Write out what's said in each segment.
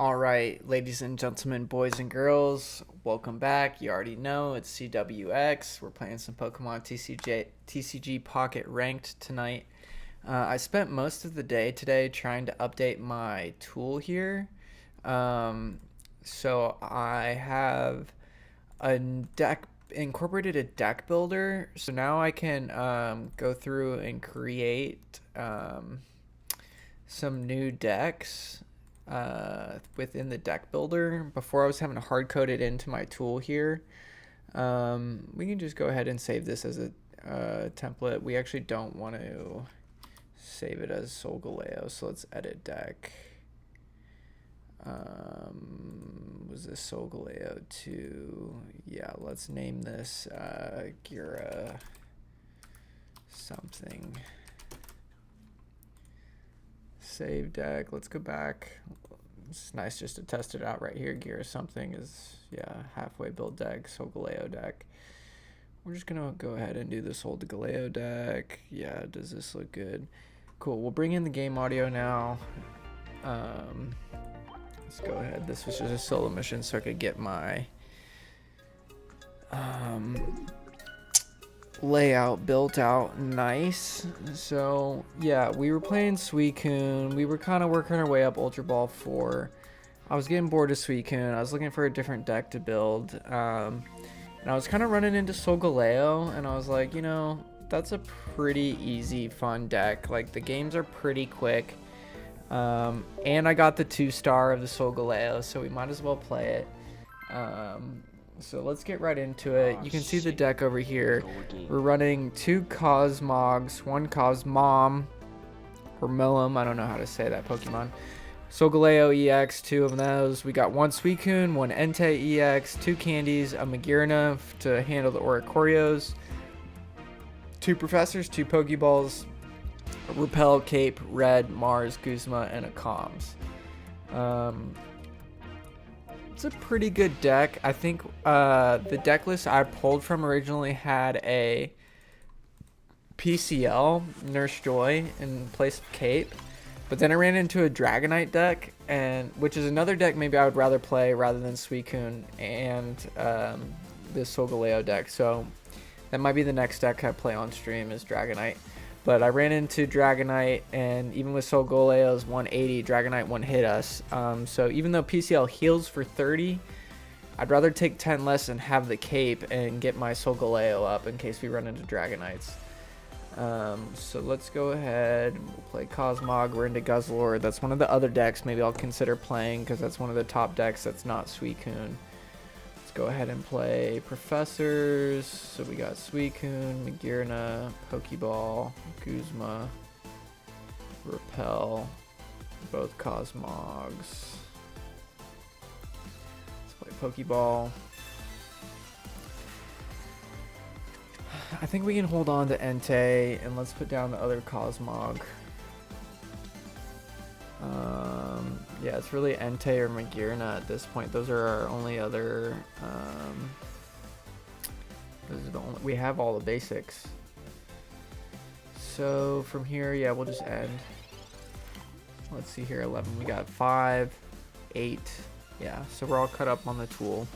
All right, ladies and gentlemen, boys and girls, welcome back. You already know it's CWX. We're playing some Pokemon TCG Pocket Ranked tonight. I spent most of the day today trying to update my tool here. So I have a deck incorporated a deck builder. So now I can go through and create some new decks within the deck builder. Before I was having to hard code it into my tool here. We can just go ahead and save this as a template. We actually don't want to save it as Solgaleo, so let's edit deck. Was this Solgaleo 2? Yeah, let's name this Gira something. Save deck. Let's go back. It's nice just to test it out right here. Gira something is, yeah, halfway build deck, Solgaleo deck. We're just gonna go ahead and do this whole Galeo deck. Yeah, does this look good? Cool. We'll bring in the game audio now. Let's go ahead. This was just a solo mission so I could get my layout built out nice. So yeah, we were playing Suicune. We were kind of working our way up Ultra Ball 4. I was getting bored of Suicune. I was looking for a different deck to build. And I was kind of running into Solgaleo, and I was like, you know, that's a pretty easy, fun deck. Like, the games are pretty quick. And I got the 2-star of the Solgaleo, so we might as well play it. So let's get right into it. You can see the deck over here. We're running 2 Cosmogs, 1 Cosmom, or Millum, I don't know how to say that Pokemon. Solgaleo EX, 2 of those. We got 1 Suicune, 1 Entei EX, 2 Candies, a Magearna to handle the Oricorios, 2 Professors, 2 Pokeballs, a Repel, Cape, Red, Mars, Guzma, and a Comms. It's a pretty good deck. I think the deck list I pulled from originally had a PCL, Nurse Joy, in place of Cape. But then I ran into a Dragonite deck, which is another deck maybe I would rather play rather than Suicune and this Solgaleo deck. So that might be the next deck I play on stream is Dragonite. But I ran into Dragonite, and even with Solgaleo's 180, Dragonite won't hit us. So even though PCL heals for 30, I'd rather take 10 less and have the Cape and get my Solgaleo up in case we run into Dragonites. So let's go ahead and we'll play Cosmog. We're into Guzzlord. That's one of the other decks maybe I'll consider playing because that's one of the top decks that's not Suicune. Let's go ahead and play Professors. So we got Suicune, Magearna, Pokeball, Guzma, Repel, both Cosmogs. Let's play Pokeball. I think we can hold on to Entei, and let's put down the other Cosmog. Yeah, it's really Entei or Magearna at this point. Those are our only other. Those are the only, we have all the basics. So from here, yeah, we'll just end. Let's see here, 11. We got 5, 8. Yeah, so we're all cut up on the tool.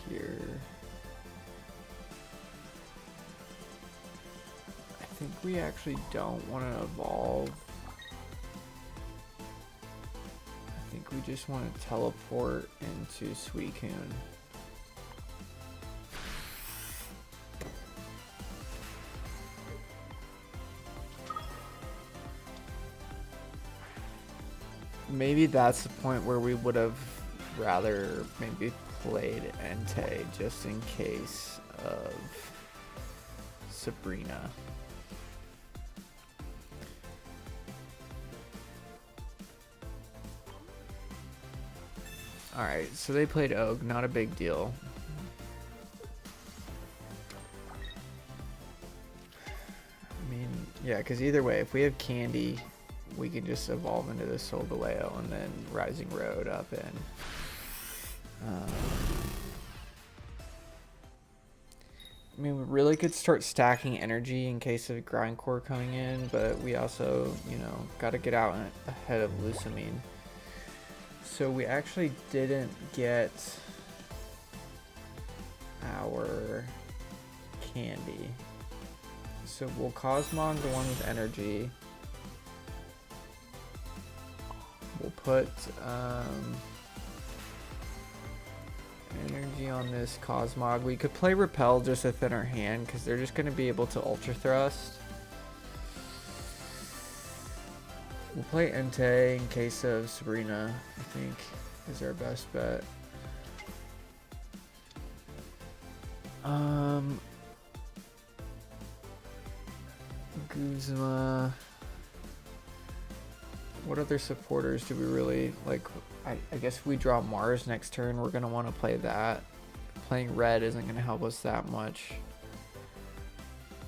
Here, I think we actually don't want to evolve. I think we just want to teleport into Suicune. Maybe that's the point where we would have rather maybe played Entei just in case of Sabrina. Alright, so they played Og, not a big deal. I mean, Yeah, because either way, if we have Candy, we can just evolve into the Solgaleo and then Rising Road up in. I mean, we really could start stacking energy in case of Grindcore coming in, but we also, you know, got to get out ahead of Lusamine. So we actually didn't get our Candy. So we'll Cosmog the one with energy. We'll put energy on this Cosmog. We could play Repel just to thin our hand because they're just going to be able to Ultra Thrust. We'll play Entei in case of Sabrina, I think, is our best bet. Guzma. What other supporters do we really like? I guess if we draw Mars next turn, we're going to want to play that. Playing red isn't going to help us that much.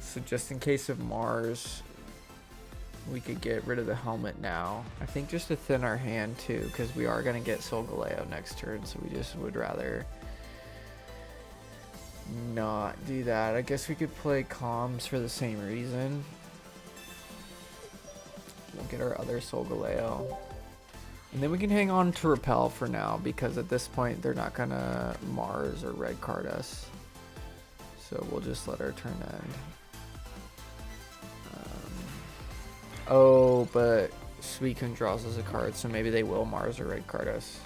So just in case of Mars, we could get rid of the helmet now. I think just to thin our hand too, because we are going to get Solgaleo next turn, so we just would rather not do that. I guess we could play Comms for the same reason. We'll get our other Solgaleo. And then we can hang on to Repel for now, because at this point they're not gonna Mars or red card us. So we'll just let our turn end. Oh, but Suicune draws us a card, so maybe they will Mars or red card us.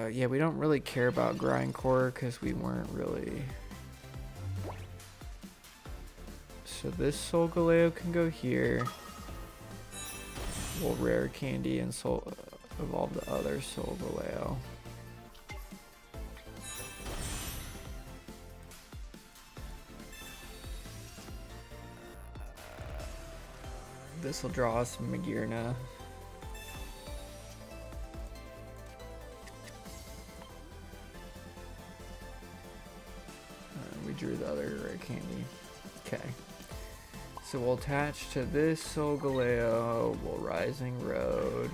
Yeah, we don't really care about Grindcore because we weren't really. So this Solgaleo can go here. We'll rare Candy and evolve the other Solgaleo. This will draw us Magearna. We drew the other rare Candy. Okay. So we'll attach to this Solgaleo, we'll Rising Road.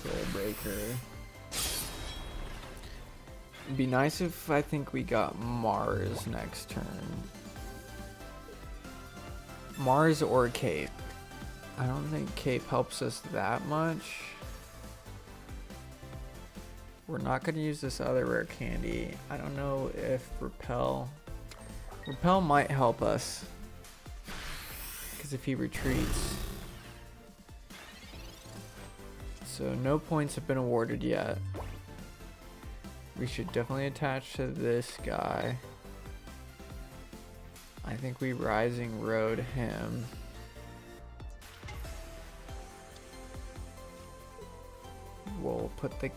Soulbreaker. It'd be nice if I think we got Mars next turn. Mars or Cape. I don't think Cape helps us that much. We're not going to use this other rare candy. I don't know if Repel might help us, because if he retreats. So no points have been awarded yet. We should definitely attach to this guy. I think we Rising Road him. We'll put the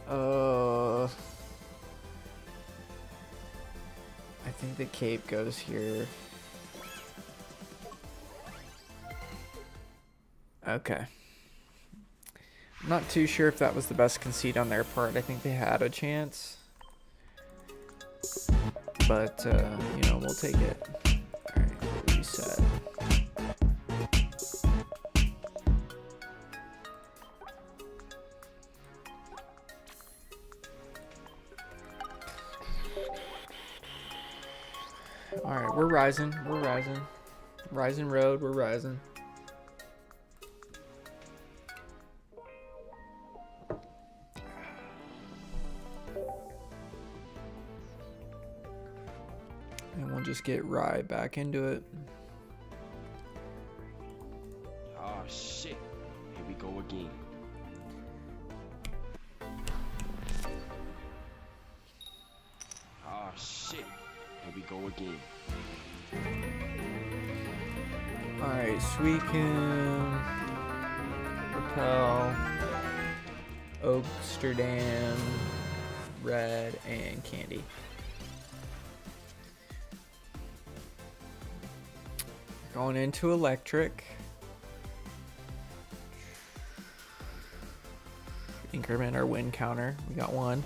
I think the Cape goes here. Okay. I'm not too sure if that was the best concede on their part. I think they had a chance. But, you know, we'll take it. Alright, we'll reset. Alright, we're rising. We're rising. Rising Road, we're rising. And we'll just get Rye back into it. Oh shit. Here we go again. Oh shit. Here we go again. Alright, Suicune, Repel, Oaksterdam, Red, and Candy. Going into electric. Increment our win counter. We got one.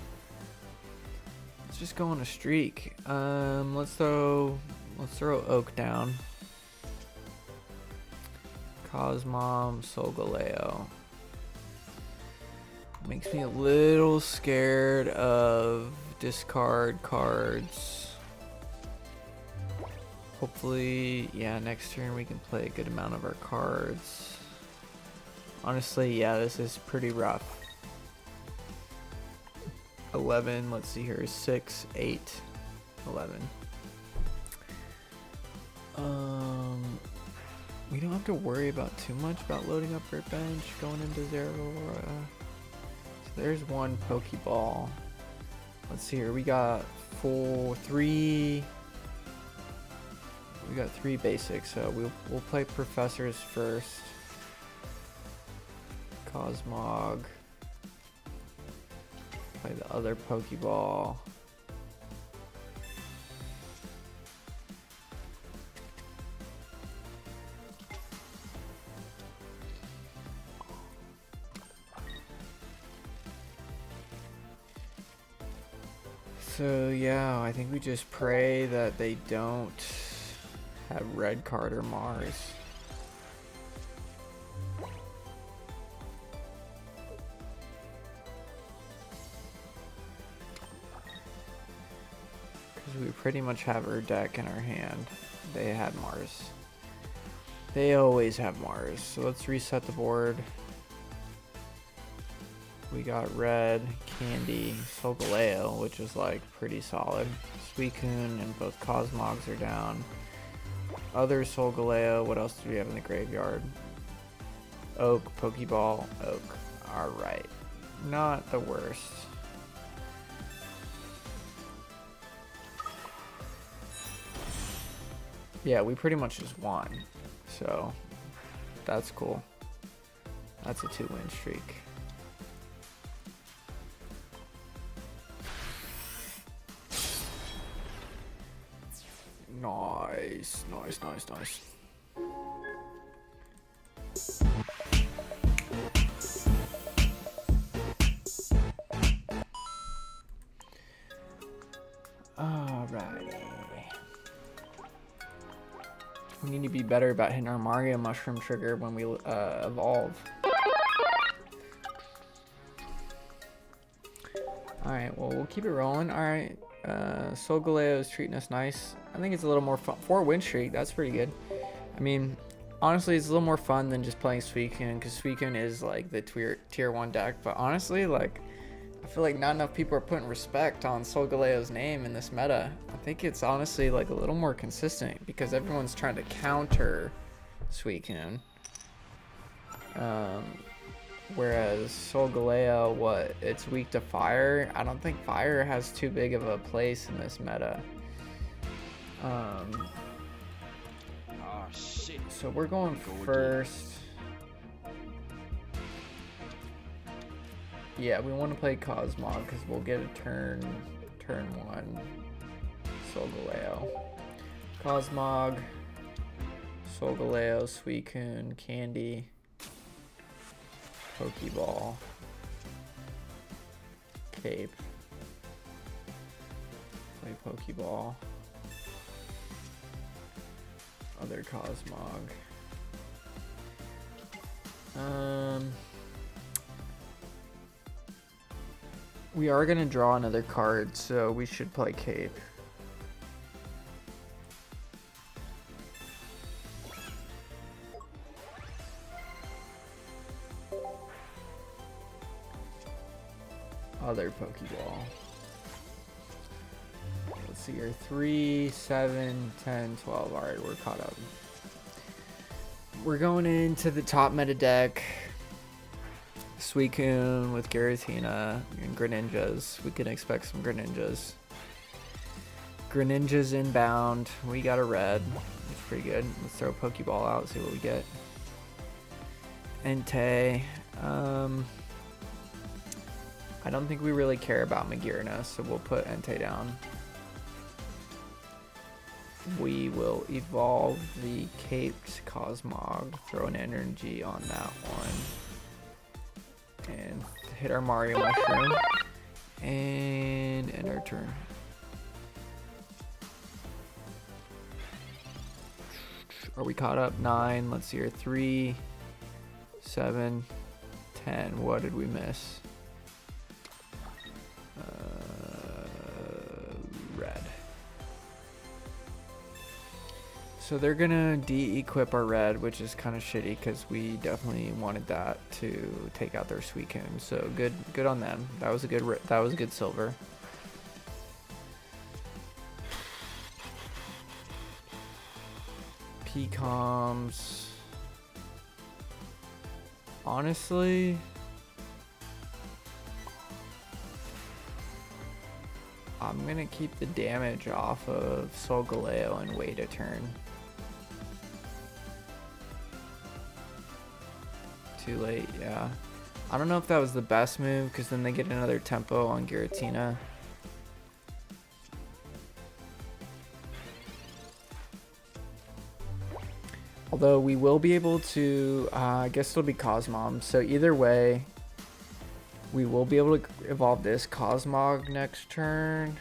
Let's just go on a streak. Let's throw Oak down. Cosmom, Solgaleo. Makes me a little scared of discard cards. Hopefully, yeah, next turn we can play a good amount of our cards. Honestly, yeah, this is pretty rough. 11, let's see here, 6, 8, 11. We don't have to worry about too much about loading up our bench, going into zero. So there's one Pokeball. Let's see here, we got three basics, so we'll play Professors first. Cosmog. Play the other Pokeball. So yeah, I think we just pray that they don't have red card or Mars. Because we pretty much have our deck in our hand. They had Mars. They always have Mars. So let's reset the board. We got red, Candy, Solgaleo, which is like pretty solid. Suicune and both Cosmogs are down. Other Solgaleo, what else do we have in the graveyard? Oak, Pokeball, Oak. Alright. Not the worst. Yeah, we pretty much just won. So, that's cool. That's a 2-win streak. Nice, nice, nice, nice. Alrighty. We need to be better about hitting our Mario Mushroom trigger when we evolve. Alright, well, we'll keep it rolling. Alright. Solgaleo is treating us nice. I think it's a little more fun. 4-win streak, that's pretty good. I mean, honestly, it's a little more fun than just playing Suicune, because Suicune is like the tier 1 deck. But honestly, like, I feel like not enough people are putting respect on Solgaleo's name in this meta. I think it's honestly like a little more consistent because everyone's trying to counter Suicune. Whereas Solgaleo, it's weak to fire. I don't think fire has too big of a place in this meta. Oh shit. So we're going first. Yeah, we want to play Cosmog because we'll get a turn 1. Solgaleo. Cosmog. Solgaleo, Suicune, Candy. Pokeball. Cape. Play Pokeball. Other Cosmog. We are gonna draw another card, so we should play Cape. Other Pokeball. Let's see here. 3, 7, 10, 12. Alright, we're caught up. We're going into the top meta deck. Suicune with Giratina and Greninjas. We can expect some Greninjas. Greninjas inbound. We got a red. It's pretty good. Let's throw a Pokeball out, see what we get. Entei. I don't think we really care about Magearna, so we'll put Entei down. we will evolve the Caped Cosmog, throw an energy on that one, and hit our Mario Mushroom, and end our turn. Are we caught up? 9. Let's see here. 3, 7, 10. What did we miss? Red. So they're gonna de-equip our red, which is kind of shitty because we definitely wanted that to take out their Suicune. So good on them. That was a good silver. P-coms. Honestly, I'm gonna keep the damage off of Solgaleo and wait a turn. Too late, yeah. I don't know if that was the best move because then they get another tempo on Giratina. Although we will be able to, I guess it'll be Cosmom. So either way, we will be able to evolve this Cosmog next turn.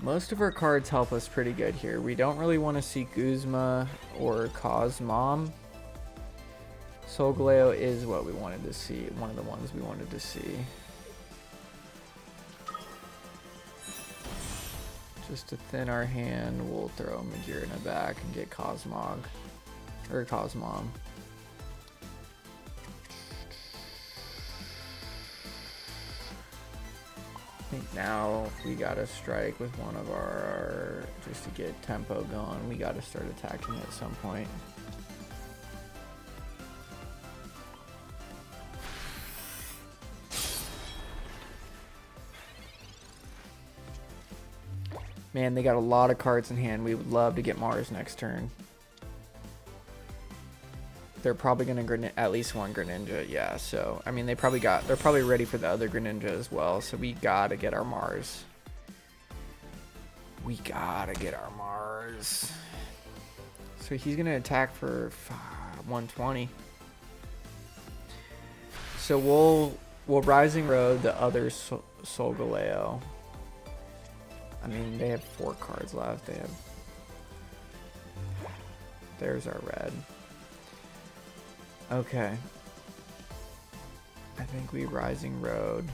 Most of our cards help us pretty good here. We don't really want to see Guzma or Cosmom. Solgaleo is what we wanted to see, one of the ones we wanted to see. Just to thin our hand, we'll throw Magirina back and get Cosmog. Or Cosmom. I think now we gotta strike with one of our... just to get tempo going, we gotta start attacking at some point. Man, they got a lot of cards in hand. We would love to get Mars next turn. They're probably gonna at least one Greninja, yeah. So I mean, they're probably ready for the other Greninja as well. So we gotta get our Mars. We gotta get our Mars. So he's gonna attack for 120. So we'll Rising Road the other Solgaleo. I mean, they have 4 cards left. There's our red. Okay. I think we Rising Road.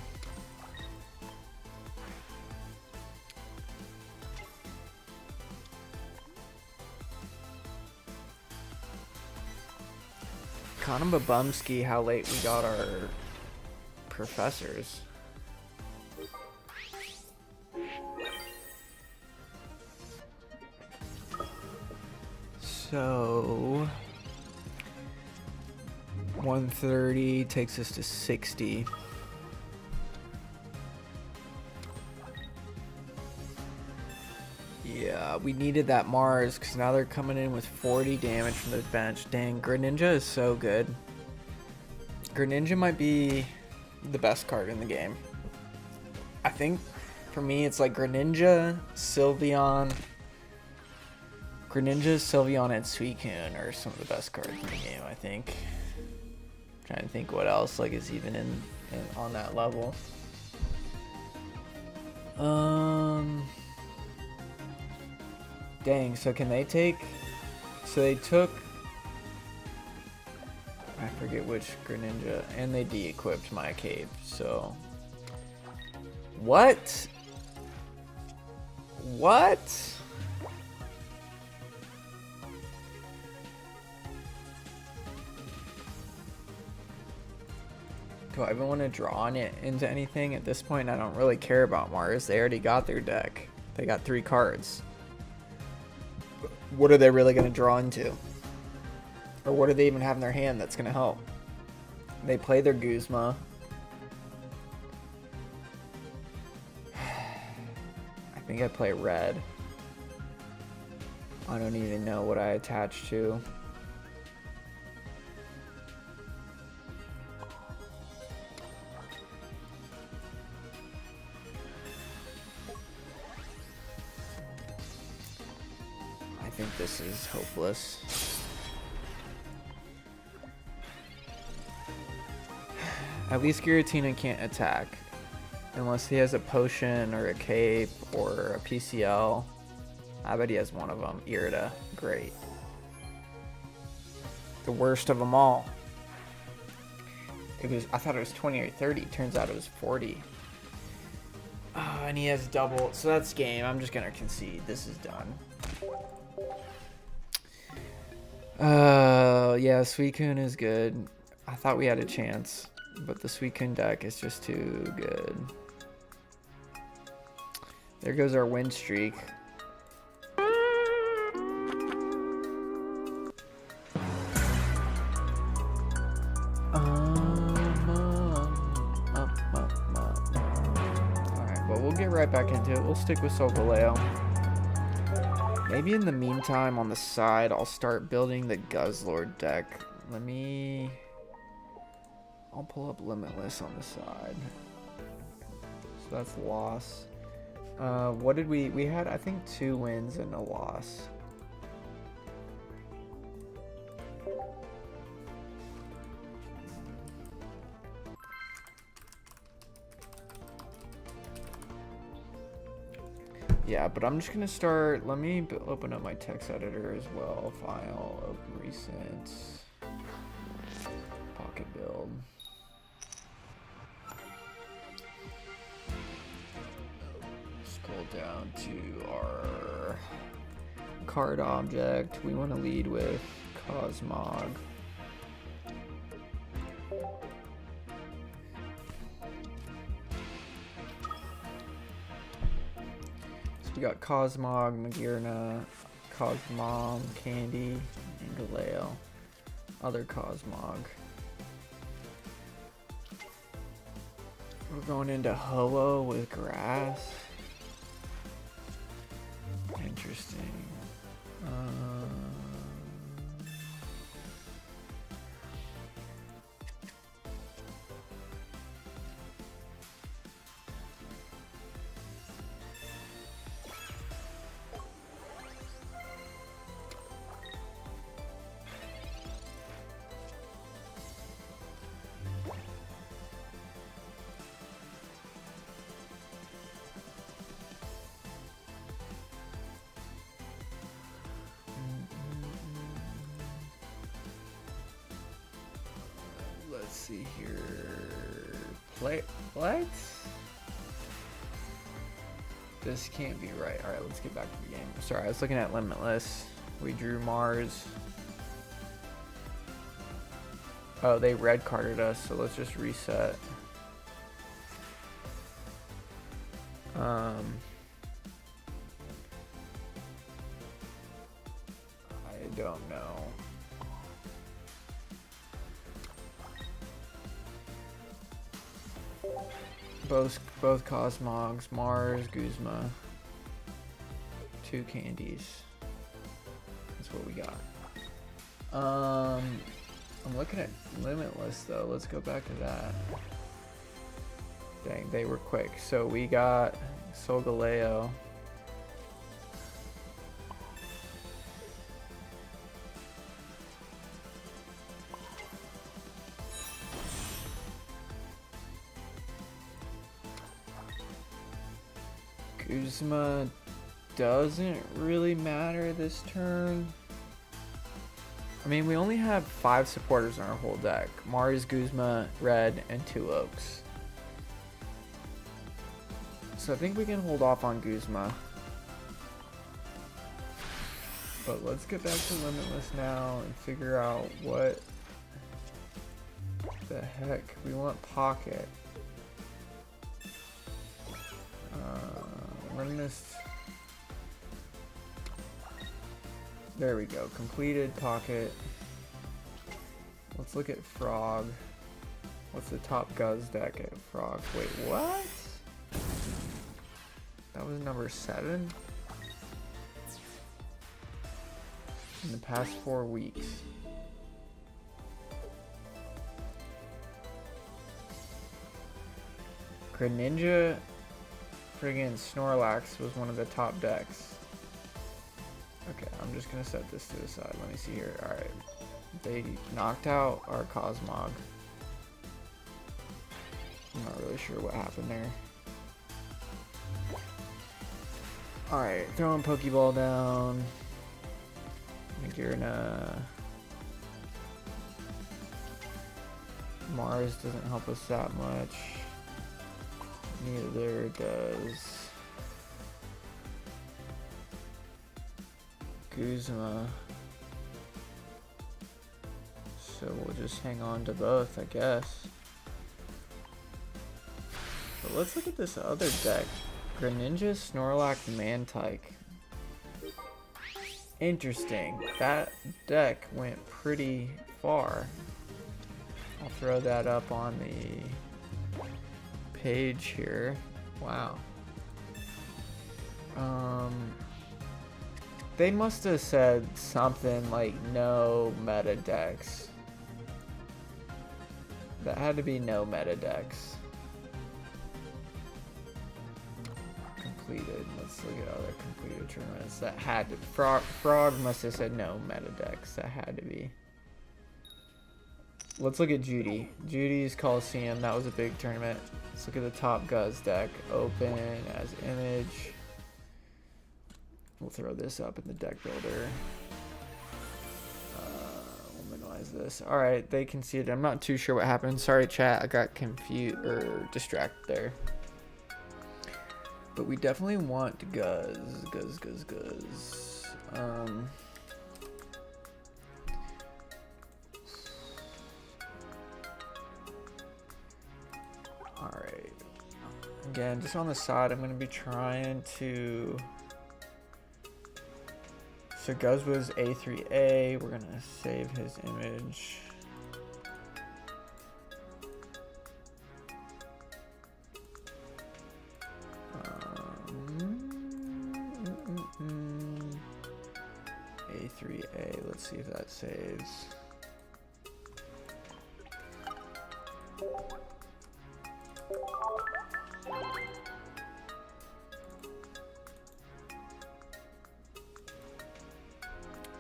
Kind of a bumski how late we got our professors. So 130 takes us to 60. Yeah, we needed that Mars because now they're coming in with 40 damage from the bench. Dang, Greninja is so good. Greninja might be the best card in the game. I think for me it's like Greninja, Sylveon, and Suicune are some of the best cards in the game, I think. Trying to think what else like is even in on that level. Dang, so can they take... So they took... I forget which Greninja, and they de-equipped my cave, so... What? What? Do I even want to draw on it into anything? At this point, I don't really care about Mars. They already got their deck. They got 3 cards. What are they really going to draw into? Or what do they even have in their hand that's going to help? They play their Guzma. I think I play red. I don't even know what I attach to. think this is hopeless. At least Giratina can't attack. Unless he has a potion or a cape or a PCL. I bet he has one of them. Irida. Great. The worst of them all. I thought it was 20 or 30. Turns out it was 40. Oh, and he has double. So that's game. I'm just going to concede. This is done. Yeah, Suicune is good. I thought we had a chance. But the Suicune deck is just too good. There goes our win streak. Alright, but we'll get right back into it. We'll stick with Solgaleo. Maybe in the meantime, on the side, I'll start building the Guzzlord deck. I'll pull up Limitless on the side. So that's loss. What did we had, I think, 2 wins and a loss. Yeah, but I'm just gonna start. Let me open up my text editor as well. File, open recent, pocket build. Scroll down to our card object. We want to lead with Cosmog. We got Cosmog, Magearna, Cosmog, Candy, and Galeo. Other Cosmog. We're going into Ho-Oh with Grass. Interesting. Let's see here. What? This can't be right. Alright, let's get back to the game. Sorry, I was looking at Limitless. We drew Mars. Oh, they red carded us, so let's just reset. I don't know. Both Cosmogs, Mars, Guzma. 2 candies. That's what we got. I'm looking at Limitless though. Let's go back to that. Dang, they were quick. So we got Solgaleo. Guzma doesn't really matter this turn. I mean, we only have 5 supporters in our whole deck. Mars, Guzma, Red, and 2 Oaks. So I think we can hold off on Guzma. But let's get back to Limitless now and figure out what the heck we want. Pocket. Reminisce. There we go. Completed pocket. Let's look at Frog. What's the top Guzz deck at Frog? Wait, what? That was number 7? In the past 4 weeks. Greninja friggin' Snorlax was one of the top decks. Okay, I'm just gonna set this to the side. Let me see here. All right, they knocked out our Cosmog. I'm not really sure what happened there. All right, throwing Pokeball down. Magearna. Mars doesn't help us that much. Neither does Guzma. So we'll just hang on to both, I guess. But let's look at this other deck. Greninja, Snorlax, Mantike. Interesting. That deck went pretty far. I'll throw that up on the page here. Wow. They must have said something like no meta decks. That had to be no meta decks. Completed. Let's look at other completed tournaments. That had to. Frog must have said no meta decks. That had to be. Let's look at Judy. Judy's Coliseum. That was a big tournament. Let's look at the top Guz deck. Open as image. We'll throw this up in the deck builder. We'll minimize this. Alright, they conceded. I'm not too sure what happened. Sorry, chat. I got confused or distracted there. But we definitely want Guz. Guz. Alright. Again, just on the side, I'm going to be trying to... So Guz was A4a. We're going to save his image. A4a. Let's see if that saves.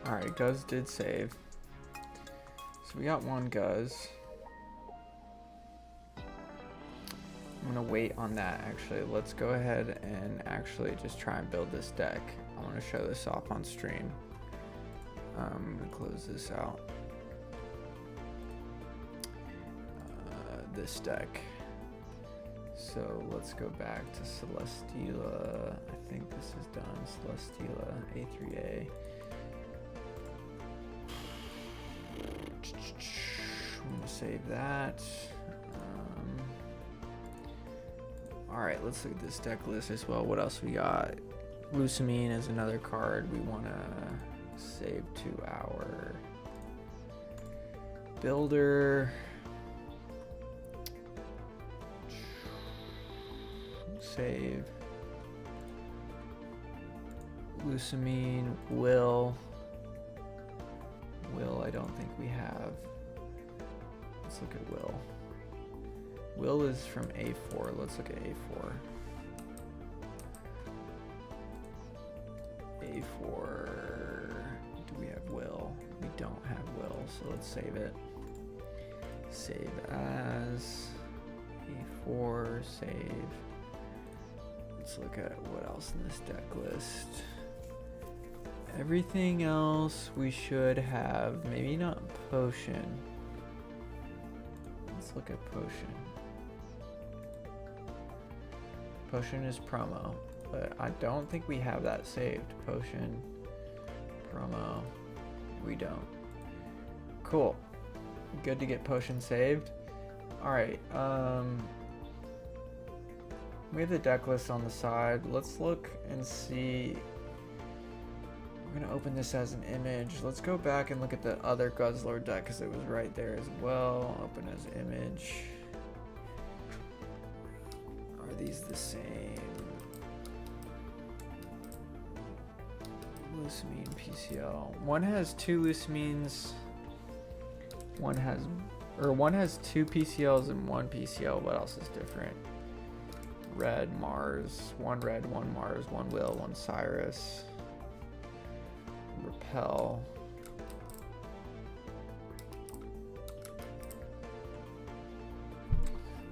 Alright, Guz did save. So we got one Guz. I'm gonna wait on that actually. Let's go ahead and actually just try and build this deck. I want to show this off on stream. I'm gonna close this out. This deck. So let's go back to Celesteela. I think this is done. Celesteela, A4a. I'm gonna save that. Alright, let's look at this deck list as well. What else we got? Lusamine is another card we want to save to our builder. Save. Lusamine, Will, I don't think we have. Let's look at Will. Will is from A4. Let's look at A4. A4. Do we have Will? We don't have Will, so let's save it. Save as A4. Save. Let's look at what else in this deck list. Everything else we should have. Maybe not Potion. Let's look at Potion. Potion is promo, but I don't think we have that saved. Potion, promo, we don't. Cool. Good to get Potion saved. Alright, we have the deck list on the side. Let's look and see. We're gonna open this as an image. Let's go back and look at the other Guzzlord deck because it was right there as well. Open as image. Are these the same? Lusamine, PCL. One has two Lusamines. One has two PCLs and one PCL. What else is different? Red, Mars. One red, one Mars, one Will, one Cyrus. repel.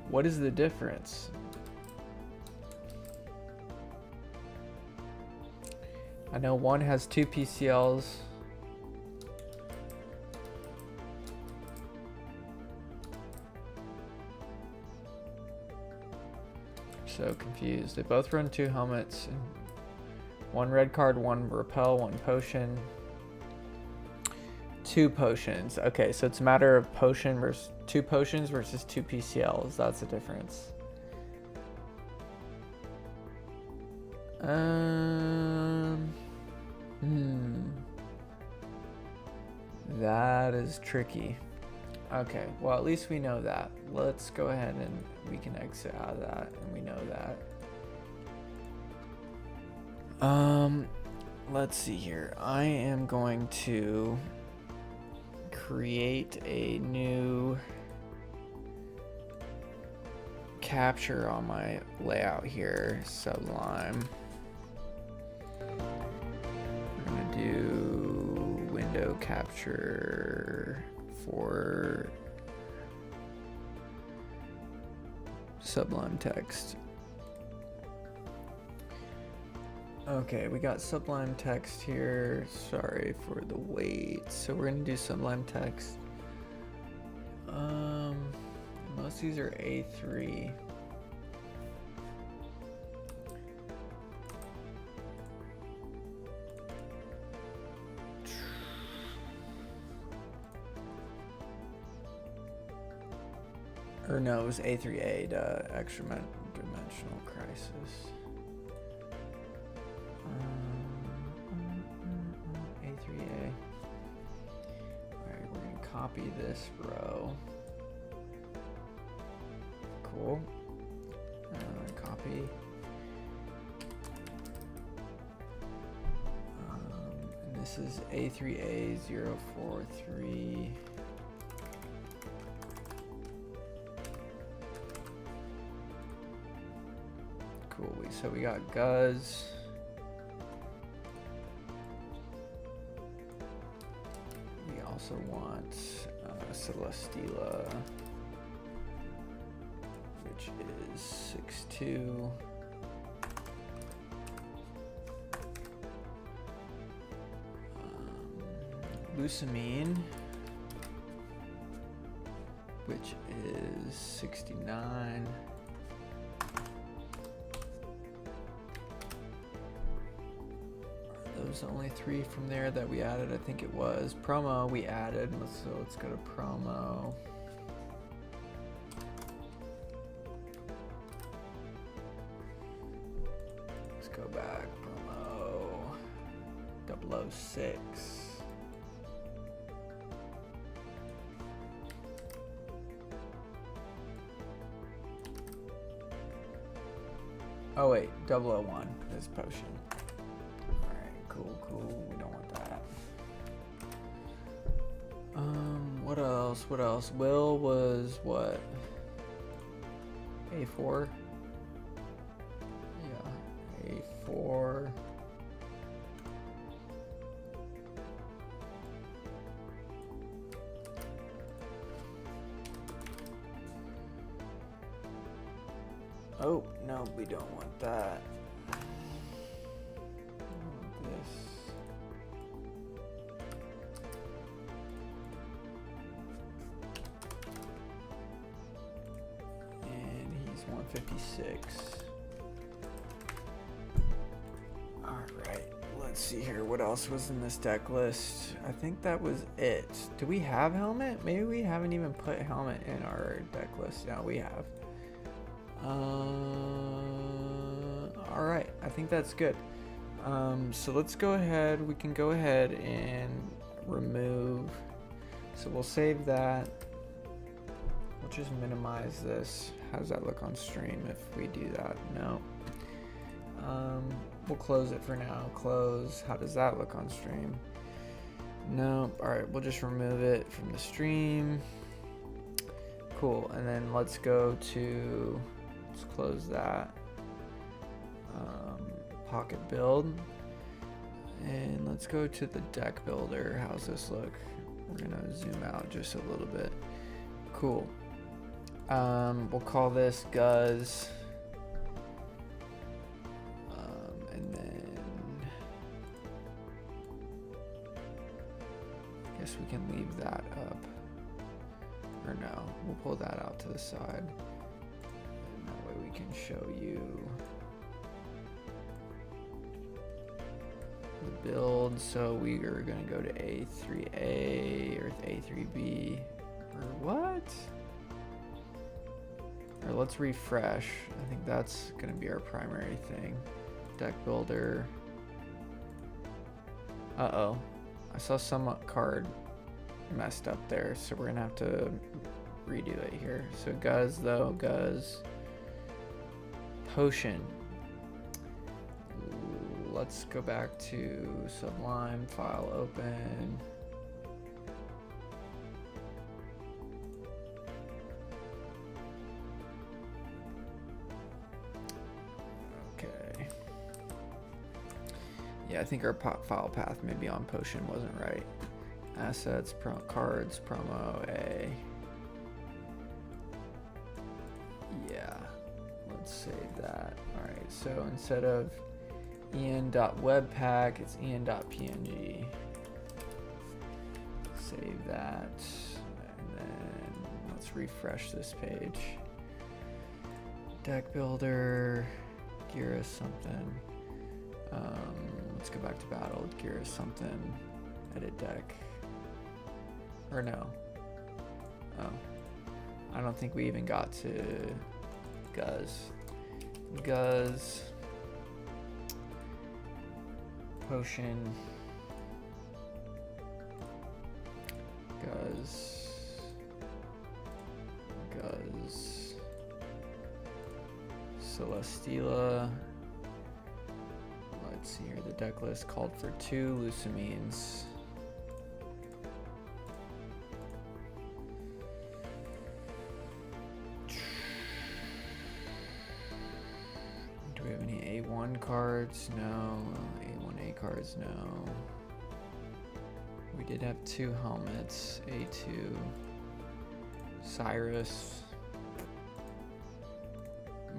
What is the difference? I know one has 2 PCLs. So confused. They both run 2 helmets. And 1 red card, 1 repel, 1 potion. 2 potions. Okay, so it's a matter of potion versus 2 potions versus 2 PCLs. That's the difference. That is tricky. Okay, well at least we know that. Let's go ahead and we can exit out of that, and we know that. Let's see here. I am going to create a new capture on my layout here, Sublime. We're gonna do window capture for Sublime text. Okay, we got Sublime text here. Sorry for the wait. So we're gonna do Sublime text. Most of these are A3. Or no, it was A3A, the extra dimensional crisis. A3A. Alright, we're gonna copy this row. Cool. Copy. And this is A3A043. Cool. So we got Guz. We also want Celestila, which is 6'2". Lusamine, which is 69. Those only 3 from there that we added. I think it was promo we added. So let's go to promo. Let's go back. Promo 006. Oh wait, 001 is potion. Cool. We don't want that. What else? Will was what? A4? Yeah, A4. Oh, no, we don't want that. And he's 156. All right, let's see here. What else was in this deck list? I think that was it. Do we have helmet? Maybe we haven't even put helmet in our deck list. No, we have. All right, I think that's good. So let's go ahead. We can go ahead and remove. So we'll save that. We'll just minimize this. How does that look on stream if we do that? No. We'll close it for now. Close. How does that look on stream? No. All right, we'll just remove it from the stream. Cool. And then let's go to, let's close that. Pocket build. And let's go to the deck builder. How's this look? We're gonna zoom out just a little bit. Cool. We'll call this Guz. And then I guess we can leave that up. Or no, we'll pull that out to the side. And that way we can show you the build. So we are gonna go to A4a or A4b or what? Or let's refresh. I think that's gonna be our primary thing. Deck builder. Uh-oh. I saw some card messed up there, so we're gonna have to redo it here. So Guz though, Guz. Potion. Let's go back to Sublime, file open. Okay. Yeah, I think our file path maybe on Potion wasn't right. Assets, cards, promo, A. Yeah, let's save that. All right, so instead of en.webpack, it's en.png. Save that, and then let's refresh this page. Deck builder, gear is something. Let's go back to battle. Gear is something. Edit deck. Or no. Oh. I don't think we even got to Guz. Guz. Potion. Guz. Guz. Celesteela. Let's see here. The deck list called for 2 Lucamines. Do we have any A1 cards? No. A1A cards? No. We did have 2 helmets. A2. Cyrus.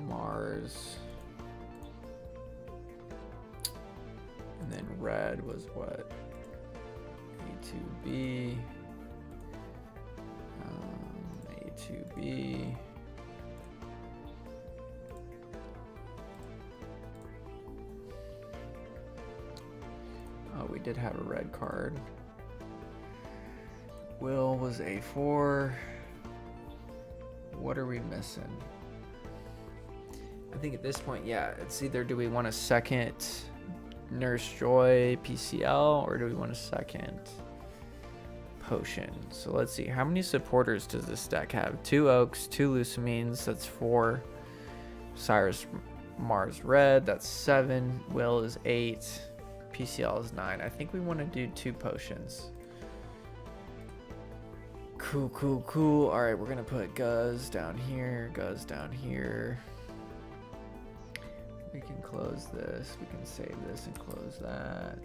Mars. And then red was what? A2B. A2B. Oh, we did have a red card. Will was A4. What are we missing? I think at this point, yeah, it's either do we want a second Nurse Joy PCL or do we want a second Potion? So let's see, how many supporters does this deck have? 2 Oaks, 2 Lucamines, that's 4. Cyrus Mars Red, that's 7. Will is 8. PCL is 9. I think we want to do 2 potions. Cool, cool, cool. All right, we're gonna put Guz down here, Guz down here. We can close this. We can save this and close that.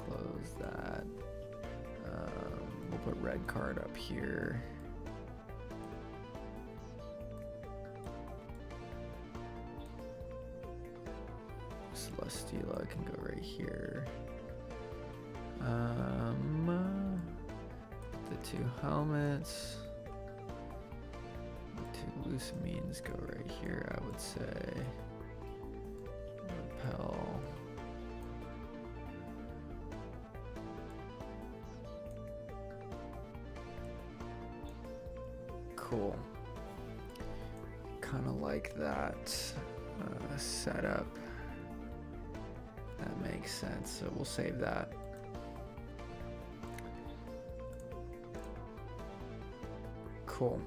Close that. We'll put red card up here. Celesteela can go right here. The 2 helmets. The 2 Lucamines go right here, I would say. Repel. Cool. Kind of like that setup. That makes sense, so we'll save that. Cool.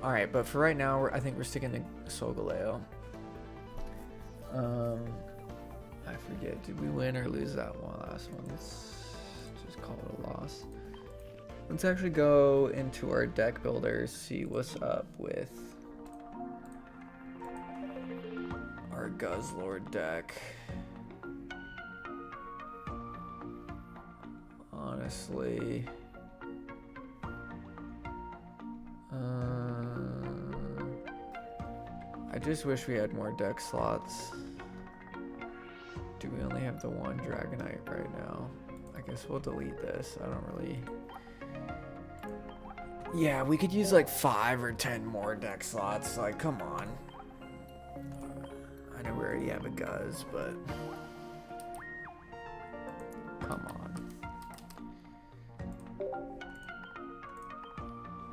All right, but for right now, I think we're sticking to Solgaleo. I forget, did we win or lose that last one? Let's just call it a loss. Let's actually go into our deck builders, see what's up with our Guzzlord deck. honestly. I just wish we had more deck slots. Do we only have the one Dragonite right now? I guess we'll delete this. I don't really... Yeah, we could use like 5 or 10 more deck slots. Like, come on. I know we already have a Guzz, but... Come on.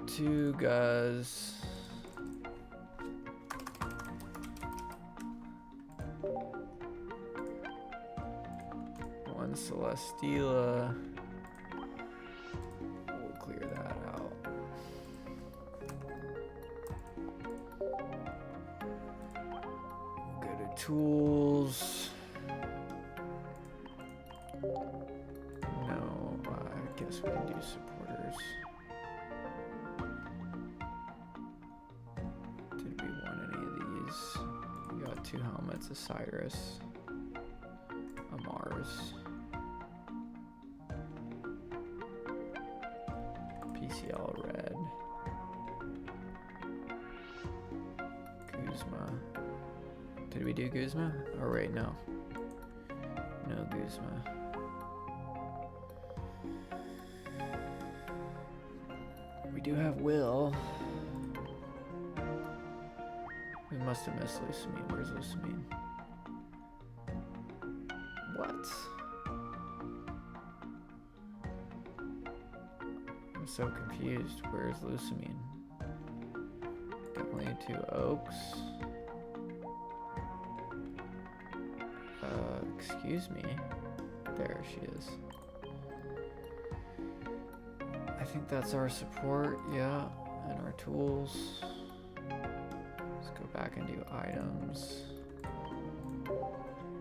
2 Guzz. One Celesteela. We'll clear that out. Go to tools. No, I guess we can do supporters. Did we want any of these? We got 2 helmets, a Cyrus, a Mars, PCL red, Guzma. Did we do Guzma? Oh wait, no. No Guzma. We do have Will. We must have missed Lusamine. Where's Lusamine? What? I'm so confused. Where's Lusamine? Definitely 2 Oaks. Excuse me. There she is. I think that's our support, yeah, and our tools. Let's go back and do items.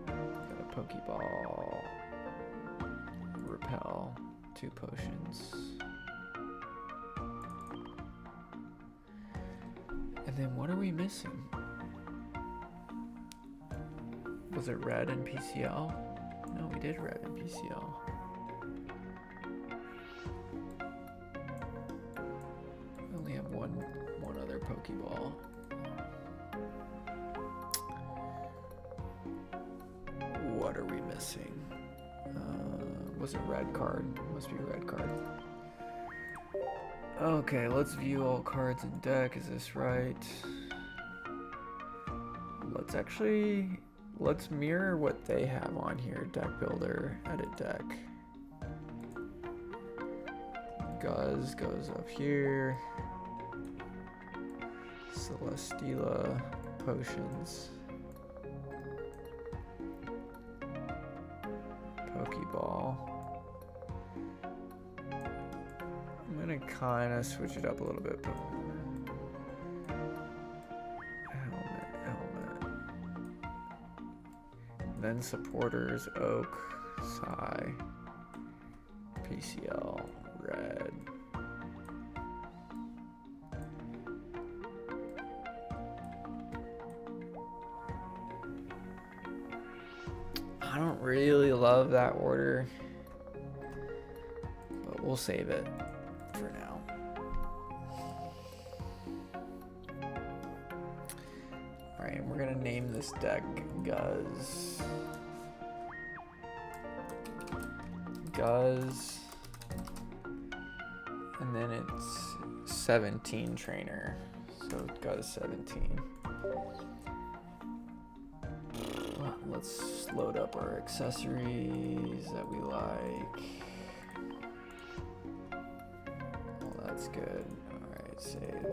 Got a Pokeball, Repel, 2 potions. And then what are we missing? Was it red and PCL? No, we did red and PCL. We only have one other Pokeball. What are we missing? Was it red card? Must be a red card. Okay, let's view all cards in deck. Is this right? Let's mirror what they have on here. Deck builder, edit deck. Guzz goes up here. Celesteela, potions. Pokeball. I'm gonna kind of switch it up a little bit, but helmet. Then supporters, Oak, Psy, PCL, red. I don't really love that order, but we'll save it for now. Alright, we're gonna name this deck Guzz. And then it's 17 trainer. So Guzz 17. Let's load up our accessories that we like. Well, that's good. Alright, save.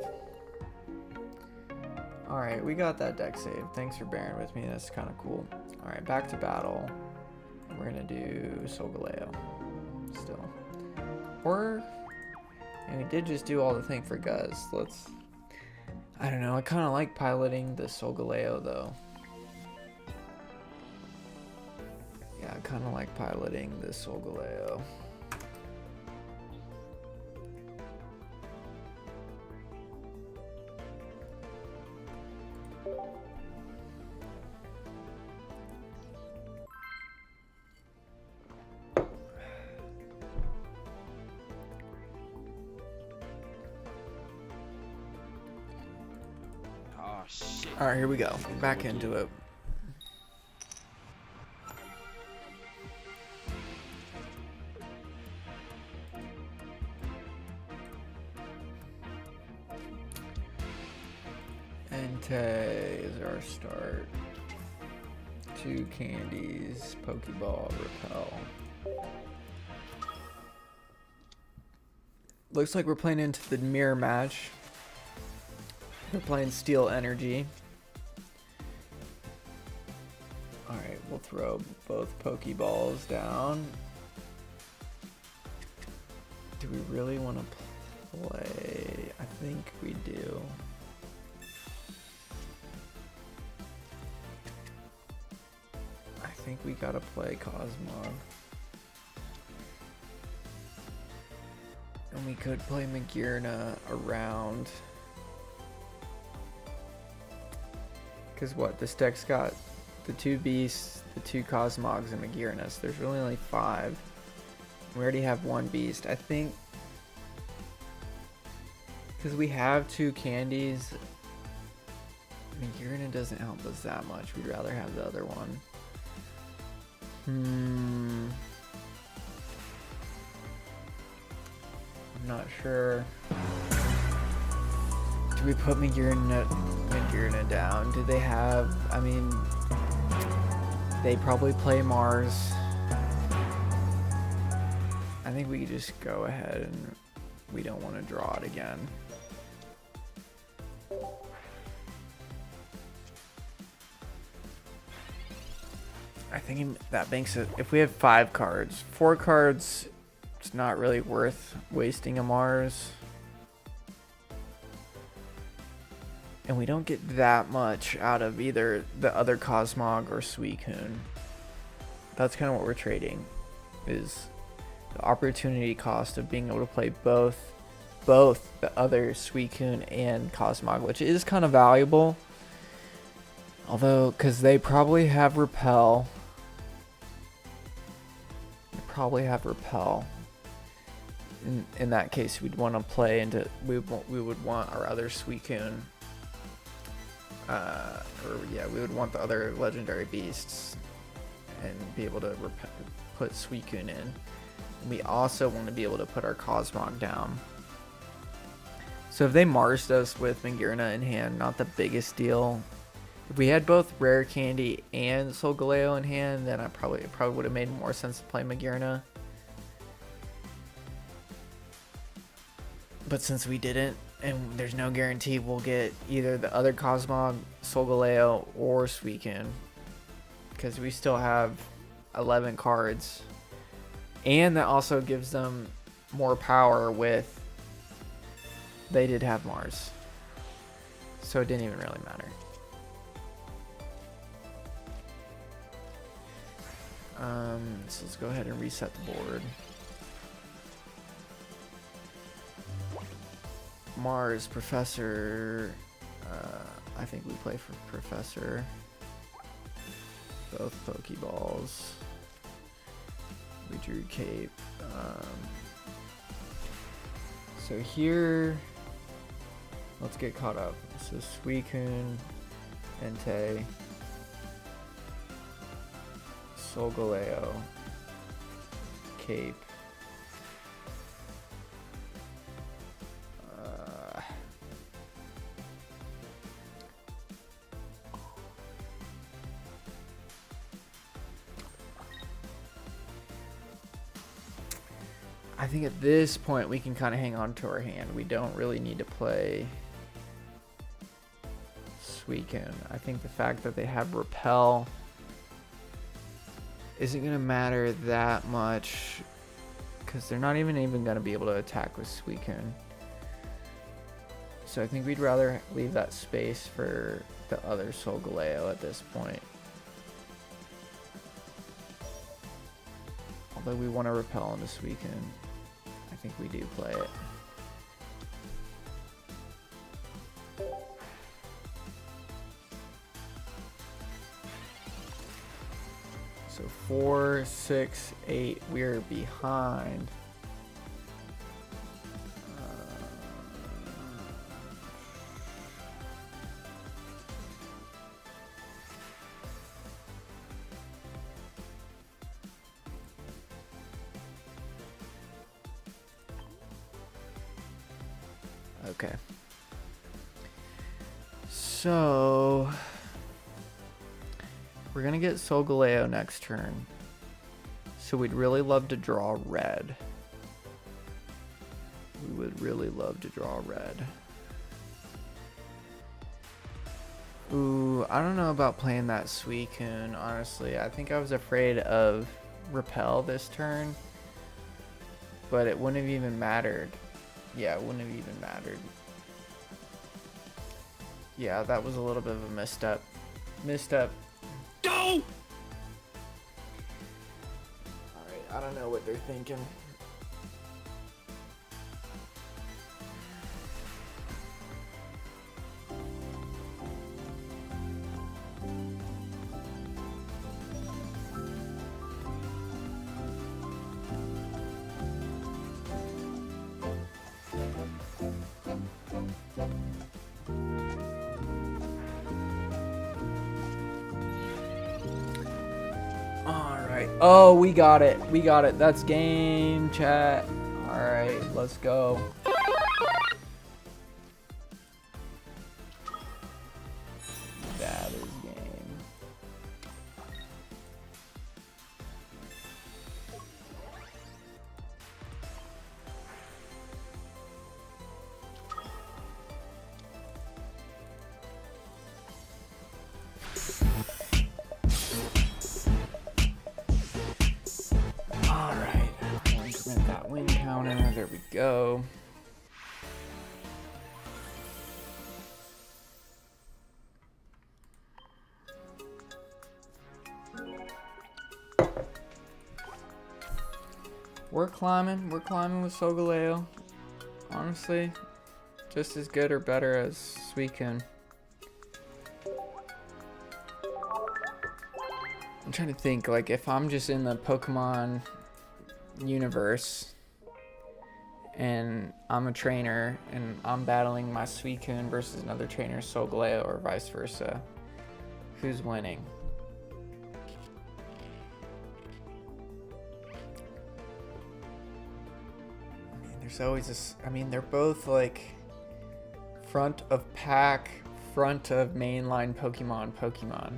Alright, we got that deck saved. Thanks for bearing with me. That's kind of cool. Alright, back to battle. We're gonna do Solgaleo still. And we did just do all the thing for Guzz. I don't know, I kind of like piloting the Solgaleo though. Yeah, I kind of like piloting the Solgaleo. shit. All right, here we go. Back into it. Entei is our start. 2 candies, Pokeball, Repel. Looks like we're playing into the mirror match. We're playing Steel Energy. Alright, we'll throw both Pokeballs down. Do we really want to play? I think we do. I think we gotta play Cosmog. And we could play Magearna around. Because what? This deck's got the 2 Beasts, the 2 Cosmogs, and Magearna. So there's really only 5. We already have 1 Beast. I think because we have 2 candies, Magearna doesn't help us that much. We'd rather have the other one. I'm not sure. Do we put Magearna down? Do they have, I mean, they probably play Mars. I think we just go ahead and we don't want to draw it again. I think that makes it, if we have 5 cards, 4 cards, it's not really worth wasting a Mars. And we don't get that much out of either the other Cosmog or Suicune. That's kind of what we're trading, is the opportunity cost of being able to play both the other Suicune and Cosmog, which is kind of valuable. Although, because they probably have Repel. In that case, we'd want to play into, we would want our other Suicune. We would want the other legendary beasts and be able to put Suicune in. And we also want to be able to put our Cosmog down. So if they Marsed us with Magearna in hand, not the biggest deal. If we had both Rare Candy and Solgaleo in hand, then it probably would have made more sense to play Magearna. But since we didn't, and there's no guarantee we'll get either the other Cosmog, Solgaleo, or Suicune, because we still have 11 cards, and that also gives them more power with, they did have Mars, so it didn't even really matter. So let's go ahead and reset the board. Mars, Professor. I think we play for Professor. Both Pokeballs. We drew Cape. So here, let's get caught up. So Suicune, Entei, Solgaleo, Cape. I think at this point we can kind of hang on to our hand. We don't really need to play Suicune. I think the fact that they have Repel isn't going to matter that much because they're not even going to be able to attack with Suicune. So I think we'd rather leave that space for the other Solgaleo at this point. Although we want to Repel into Suicune. I think we do play it. So 4, 6, 8, we're behind. Okay. So we're gonna get Solgaleo next turn. So we'd really love to draw red. We would really love to draw red. Ooh, I don't know about playing that Suicune, honestly. I think I was afraid of Repel this turn. But it wouldn't have even mattered. Yeah, it wouldn't have even mattered. Yeah, that was a little bit of a misstep. Misstep. Go! Alright, I don't know what they're thinking. Alright. Oh, we got it. We got it. That's game, chat. Alright, let's go. That is game. Alright. Increment that win counter. There we go. We're climbing with Solgaleo. Honestly, just as good or better as Suicune. I'm trying to think, like, if I'm just in the Pokemon universe and I'm a trainer and I'm battling my Suicune versus another trainer, Solgaleo, or vice versa, who's winning? There's always this, I mean, they're both like front of pack, front of mainline Pokemon.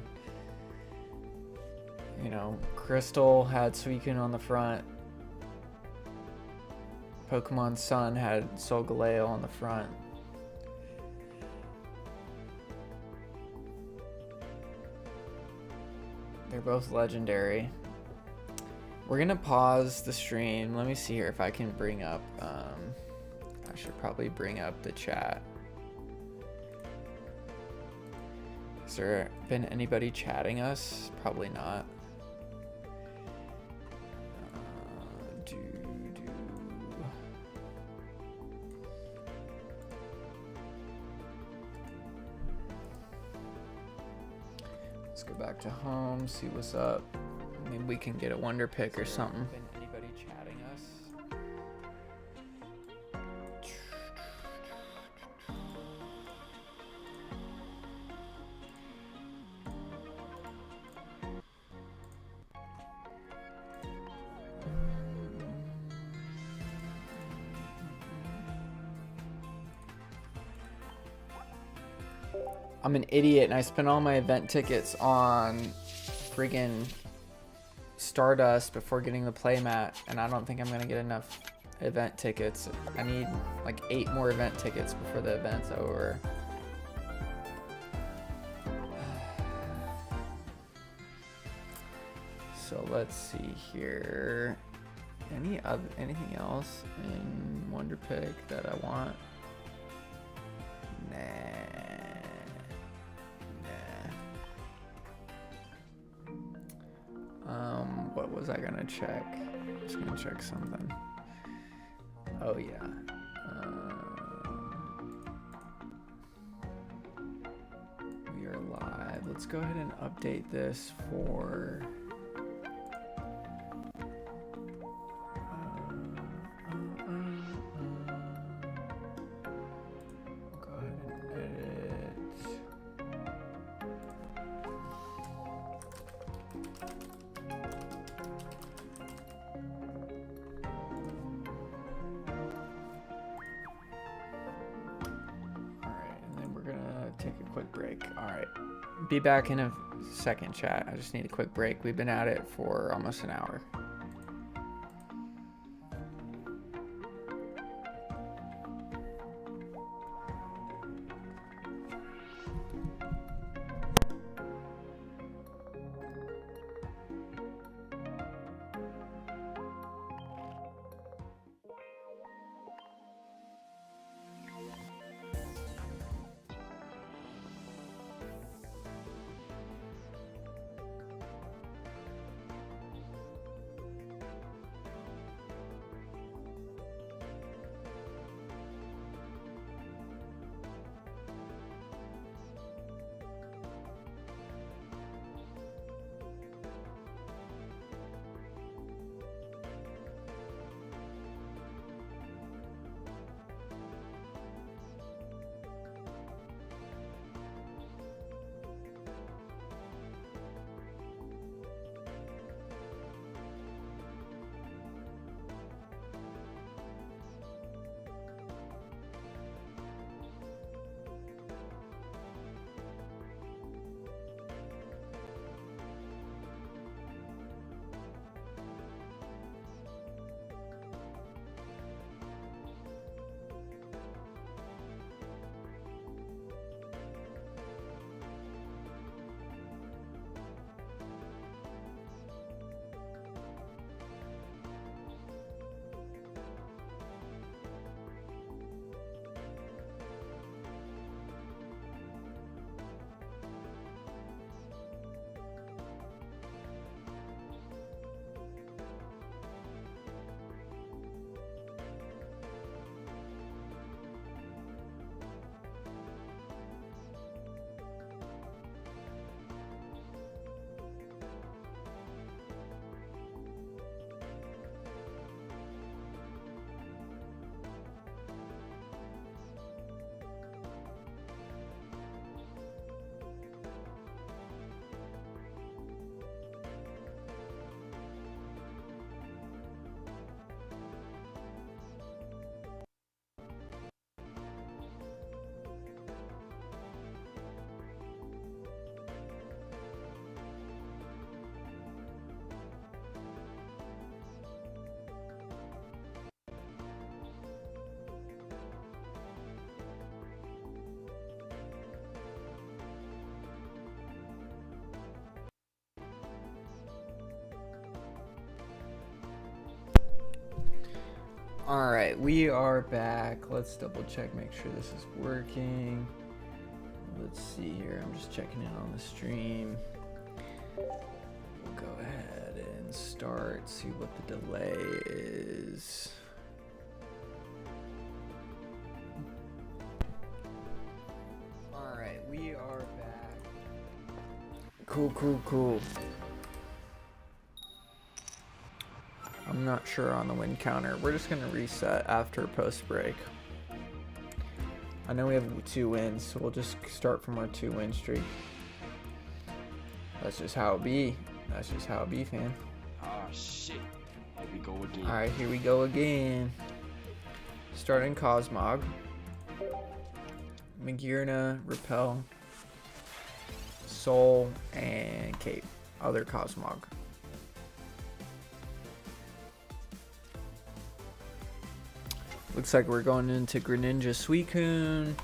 You know, Crystal had Suicune on the front. Pokemon Sun had Solgaleo on the front. They're both legendary. We're gonna pause the stream. Let me see here if I can bring up, I should probably bring up the chat. Has there been anybody chatting us? Probably not. Let's go back to home, see what's up. Maybe we can get a wonder pick or something. Been anybody chatting us? I'm an idiot and I spent all my event tickets on friggin' Stardust before getting the playmat, and I don't think I'm gonna get enough event tickets. I need like 8 more event tickets before the event's over. So let's see here. Anything else in Wonder Pick that I want? Nah. What was I gonna check? I was gonna check something. Oh yeah. We are live. Let's go ahead and update this for. Go ahead and edit. take a quick break. All right. Be back in a second, chat. I just need a quick break. We've been at it for almost an hour. All right, we are back. Let's double check, make sure this is working. Let's see here. I'm just checking in on the stream. We'll go ahead and start, see what the delay is. All right, we are back. Cool. I'm not sure on the win counter. We're just gonna reset after post break. I know we have 2 wins, so we'll just start from our 2-win streak. That's just how it be. That's just how it be, fam. Ah, shit. Here we go again. All right, here we go again. Starting Cosmog. Magirna, Repel, Soul, and Cape. Other Cosmog. Looks like we're going into Greninja Suicune,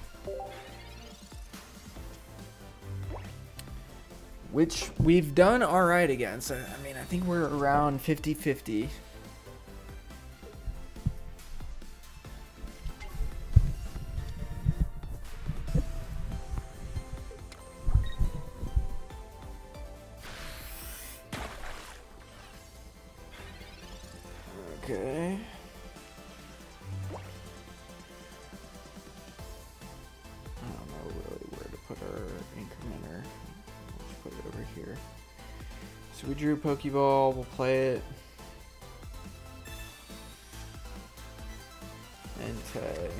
which we've done alright against. I mean, I think we're around 50-50. Okay. So we drew Pokeball, we'll play it. Entei.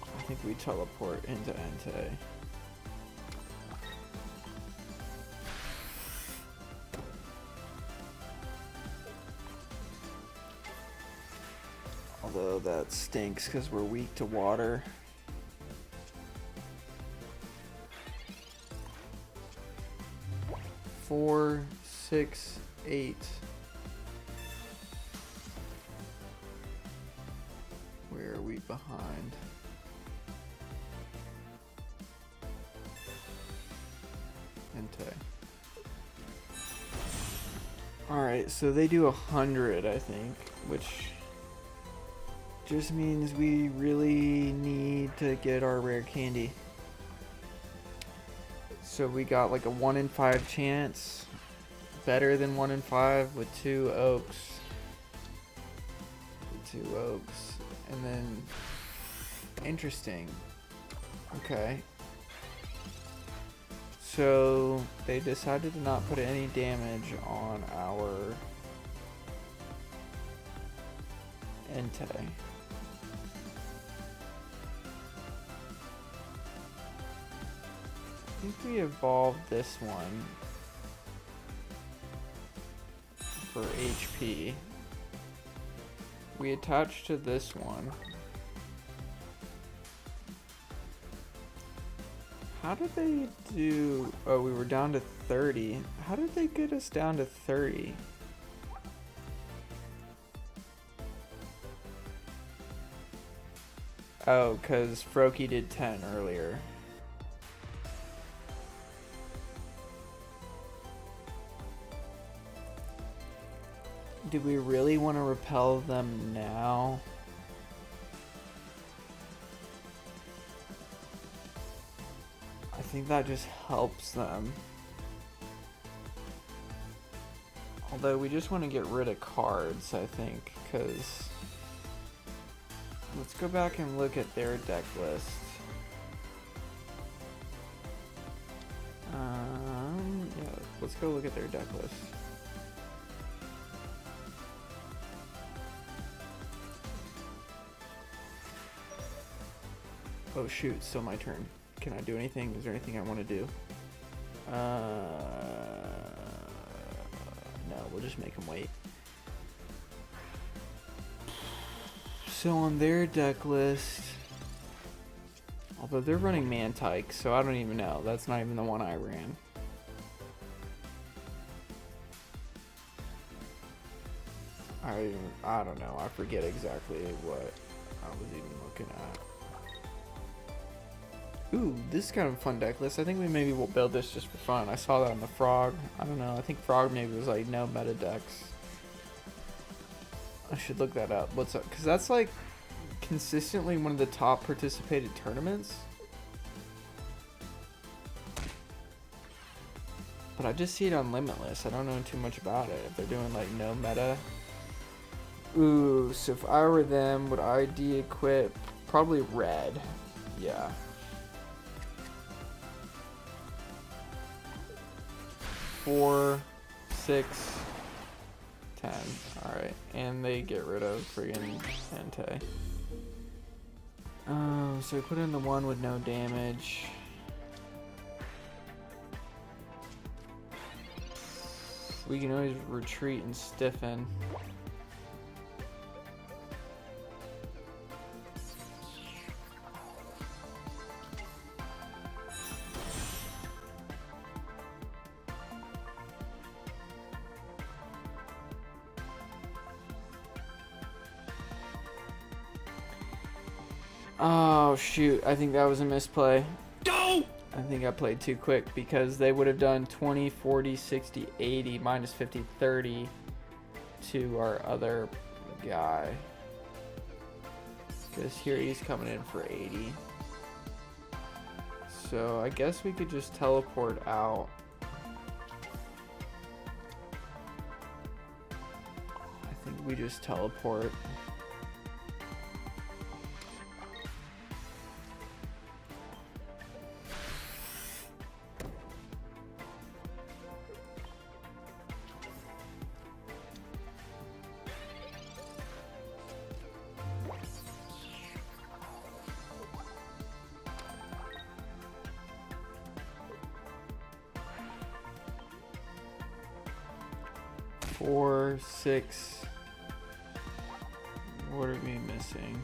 I think we teleport into Entei. Although that stinks because we're weak to water. 4, 6, 8. Where are we behind? Entei. Alright, so they do 100, I think, which just means we really need to get our rare candy. So we got like a 1 in 5 chance, better than 1 in 5 with 2 oaks. And then interesting. Okay. So they decided to not put any damage on our Entei. I think we evolved this one for HP. We attached to this one. How did they do? Oh, we were down to 30. How did they get us down to 30? Oh, because Froakie did 10 earlier. Do we really want to repel them now? I think that just helps them. Although we just want to get rid of cards, I think, because let's go back and look at their deck list. Yeah, let's go look at their deck list. Oh shoot, it's still my turn. Can I do anything? Is there anything I want to do? No, we'll just make them wait. So on their deck list, although they're running Mantike, so I don't even know. That's not even the one I ran. I don't know. I forget exactly what I was even looking at. Ooh, this is kind of a fun deck list. I think we maybe will build this just for fun. I saw that on the Frog. I don't know. I think Frog maybe was like no meta decks. I should look that up. What's up? Because that's like consistently one of the top participated tournaments. But I just see it on Limitless. I don't know too much about it. If they're doing like no meta. Ooh, so if I were them, would I de-equip? Probably red. Yeah. 4, 6, 10. Alright, and they get rid of friggin' Entei. So we put in the one with no damage. We can always retreat and stiffen. Oh shoot, I think that was a misplay. No! I think I played too quick because they would have done 20, 40, 60, 80, minus 50, 30 to our other guy. Because here he's coming in for 80. So I guess we could just teleport out. I think we just teleport. Four, 6. What are we missing?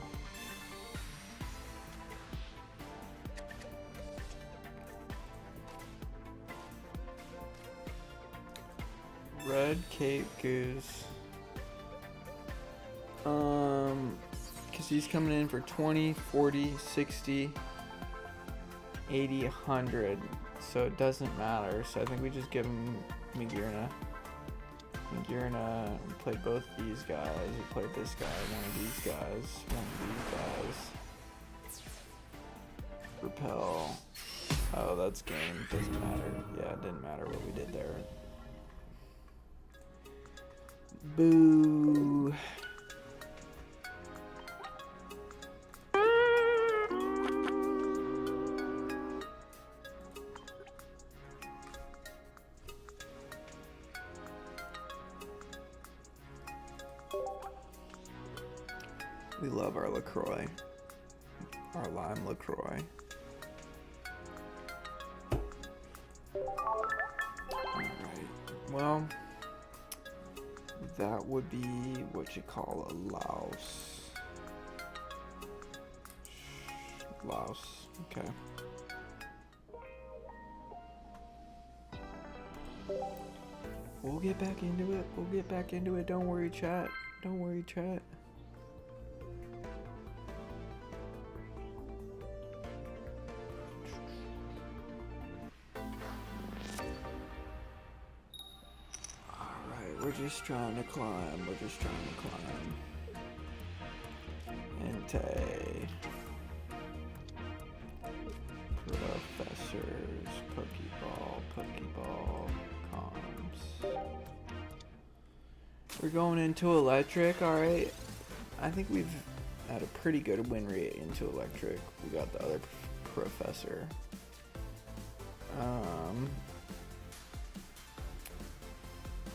Red Cape Goose. Because he's coming in for 20, 40, 60, 80, 100. So it doesn't matter. So I think we just give him Magirna. We play both these guys. We play this guy, one of these guys, one of these guys. Repel. Oh, that's game. Doesn't matter. Yeah, it didn't matter what we did there. Boo. We love our LaCroix. Our lime LaCroix. Alright, well, that would be what you call a louse. Louse, okay. We'll get back into it. We'll get back into it. Don't worry, chat. Don't worry, chat. We're just trying to climb. We're just trying to climb. Entei. Professors. Pokeball. Comms. We're going into electric, alright. I think we've had a pretty good win rate into electric. We got the other professor.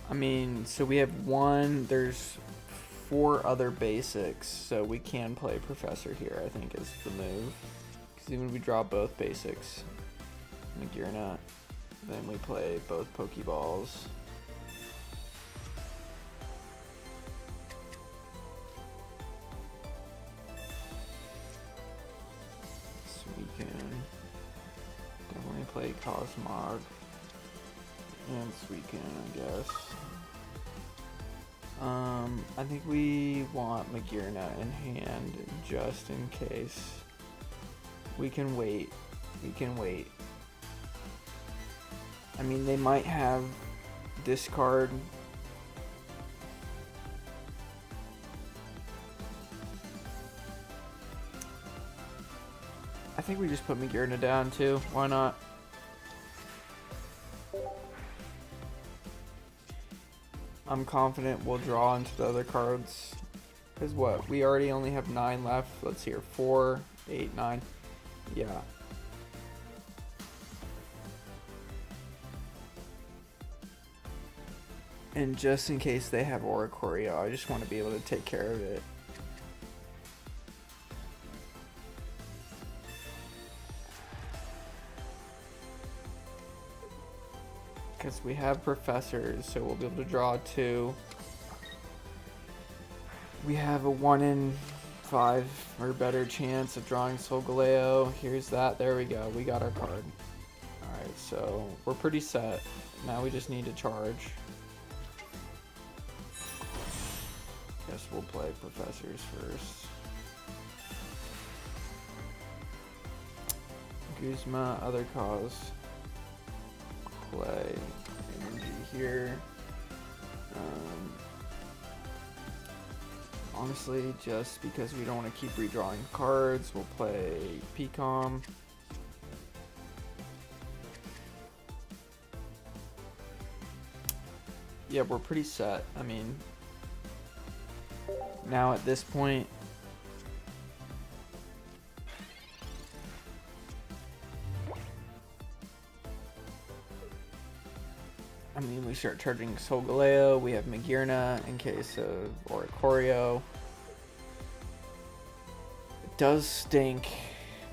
I mean, so we have there's 4 other basics, so we can play Professor here, I think is the move. Because even if we draw both basics, Magirna, then we play both Pokeballs. So we can definitely play Cosmog. And Suicune, I guess. I think we want Magirna in hand just in case. We can wait. We can wait. I mean, they might have discard. I think we just put Magirna down too. Why not? I'm confident we'll draw into the other cards. Because what? We already only have 9 left. Let's hear 4, 8, 9. Yeah. And just in case they have Oricorio, I just want to be able to take care of it. Because we have professors, so we'll be able to draw 2. We have a 1 in 5 or better chance of drawing Solgaleo. Here's that. There we go. We got our card. Alright, so we're pretty set. Now we just need to charge. Guess we'll play professors first. Guzma, other cause. Play energy here. Honestly, just because we don't want to keep redrawing cards, we'll play PCOM. Yeah, we're pretty set. I mean, now at this point, we start charging Solgaleo. We have Magirna in case of Oricorio. It does stink.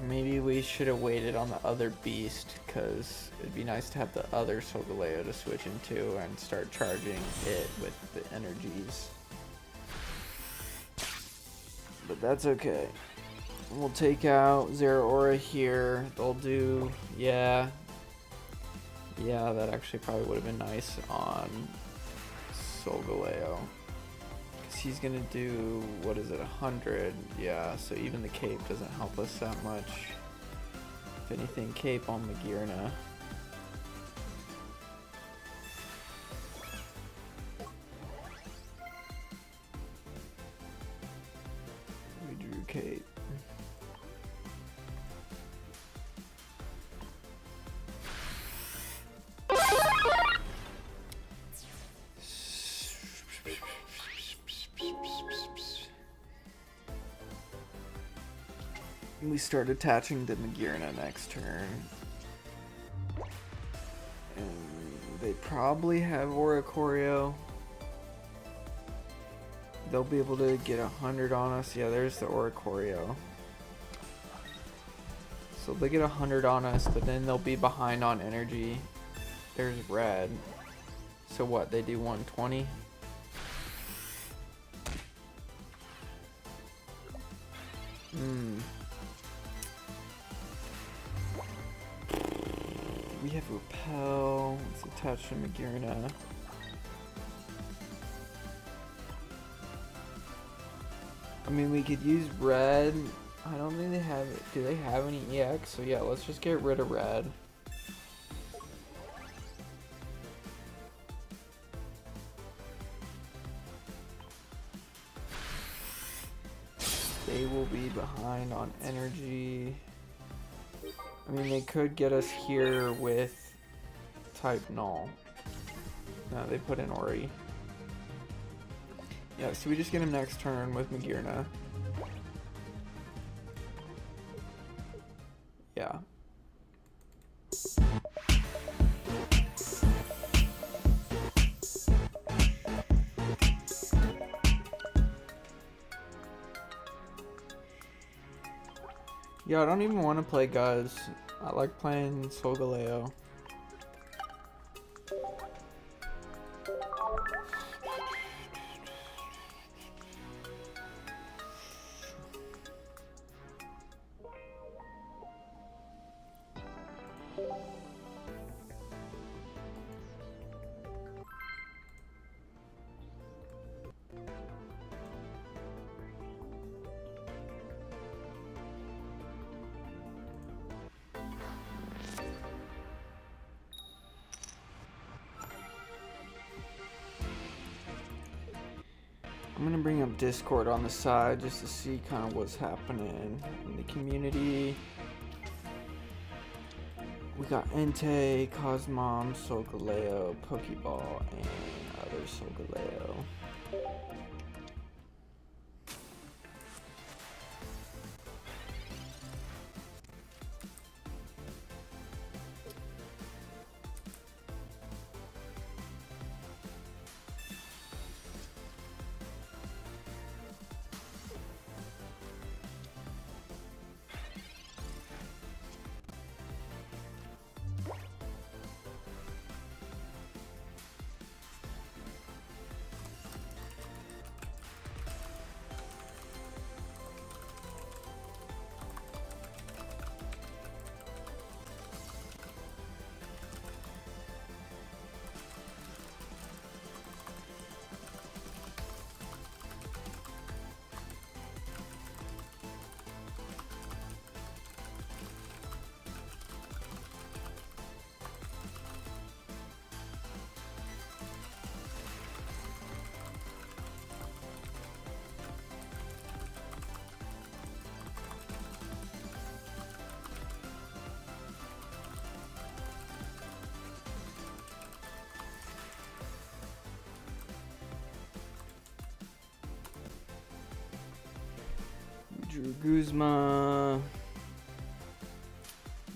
Maybe we should have waited on the other beast, because it'd be nice to have the other Solgaleo to switch into and start charging it with the energies. But that's okay. We'll take out Zeraora here. They'll do, yeah, that actually probably would have been nice on Solgaleo. Because he's going to do, what is it, 100? Yeah, so even the cape doesn't help us that much. If anything, cape on Magearna. We drew cape. We start attaching the Magearna next turn. And they probably have Oricorio. They'll be able to get 100 on us. Yeah, there's the Oricorio. So they get 100 on us, but then they'll be behind on energy. There's red. So what, they do 120? We have Repel. Let's attach to Magearna. I mean, we could use red. I don't think they have it. Do they have any EX? So yeah, let's just get rid of red. They will be behind on energy. I mean, they could get us here with type null. No, they put in Ori. Yeah, so we just get him next turn with Magearna. Yeah. Yeah, I don't even want to play Guz. I like playing Solgaleo. I'm gonna bring up Discord on the side just to see kind of what's happening in the community. We got Entei, Cosmom, Solgaleo, Pokeball, and other Solgaleo. Drew Guzma.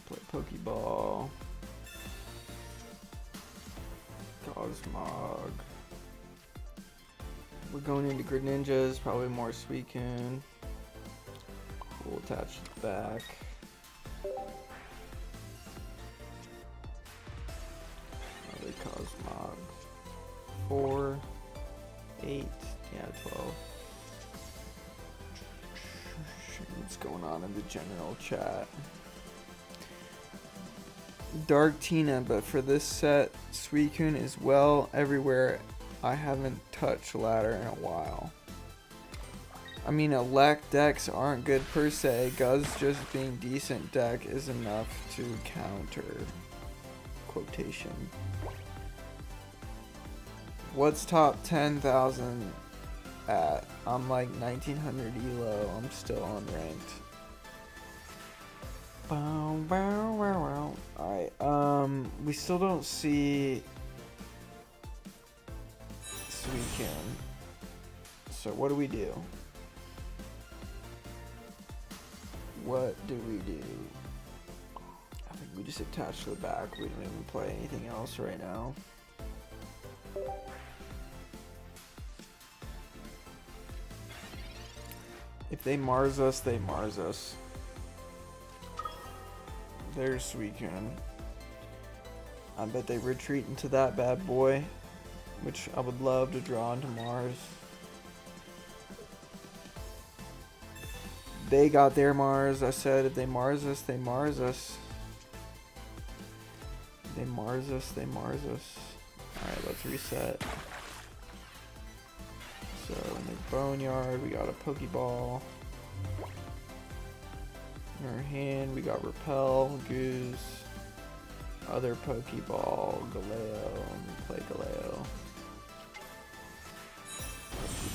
Play Pokeball. Cosmog. We're going into Greninjas, probably more Suicune. We'll attach it back. Another Cosmog. 4, 8, yeah, 12. What's going on in the general chat? Dark Tina, but for this set, Suicune is well everywhere I haven't touched ladder in a while. I mean, elect decks aren't good per se. Guz just being decent deck is enough to counter. Quotation. What's top 10,000 at? I'm like 1900 elo. I'm still unranked. Alright, we still don't see Suicune. So what do we do? What do we do? I think we just attach to the back. We don't even play anything else right now. If they Mars us, they Mars us. There's Suicune. I bet they retreat into that bad boy, which I would love to draw into Mars. They got their Mars. I said if they Mars us, they Mars us. They Mars us, they Mars us. Alright, let's reset. So in the Boneyard, we got a Pokeball. In our hand, we got Repel, Goose, other Pokeball, Galeo. Play Galeo.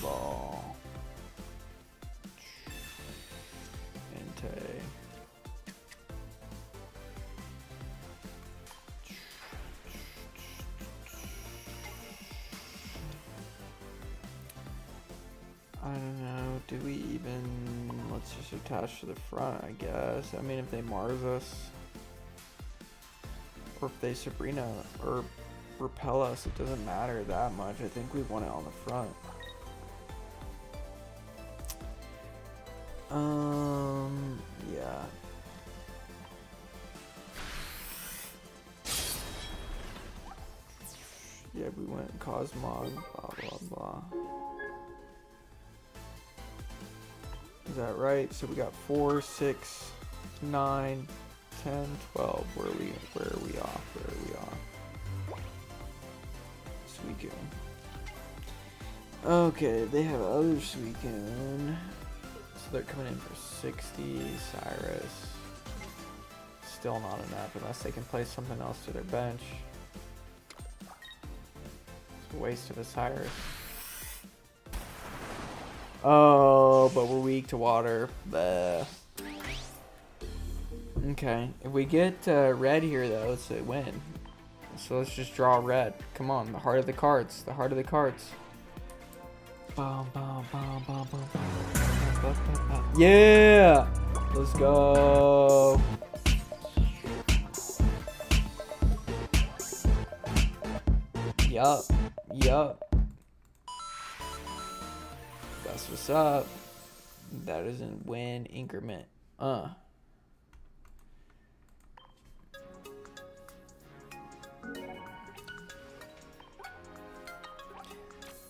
Pokeball. Entei. I don't know, do we even, let's just attach to the front, I guess. I mean, if they Mars us, or if they Sabrina, or Repel us, it doesn't matter that much. I think we want it on the front. Yeah. Yeah, we went Cosmog, blah, blah, blah. Is that right? So we got 4, 6, 9, 10, 12. Where are we off? Suicune. Okay, they have other Suicune. So they're coming in for 60. Cyrus. Still not enough unless they can play something else to their bench. It's a waste of a Cyrus. Oh, but we're weak to water. Bleh. Okay, if we get red here though, it's a win. So let's just draw red. Come on, the heart of the cards. The heart of the cards. Yeah! Let's go! Yup. That's what's up. That is in win increment. Oh,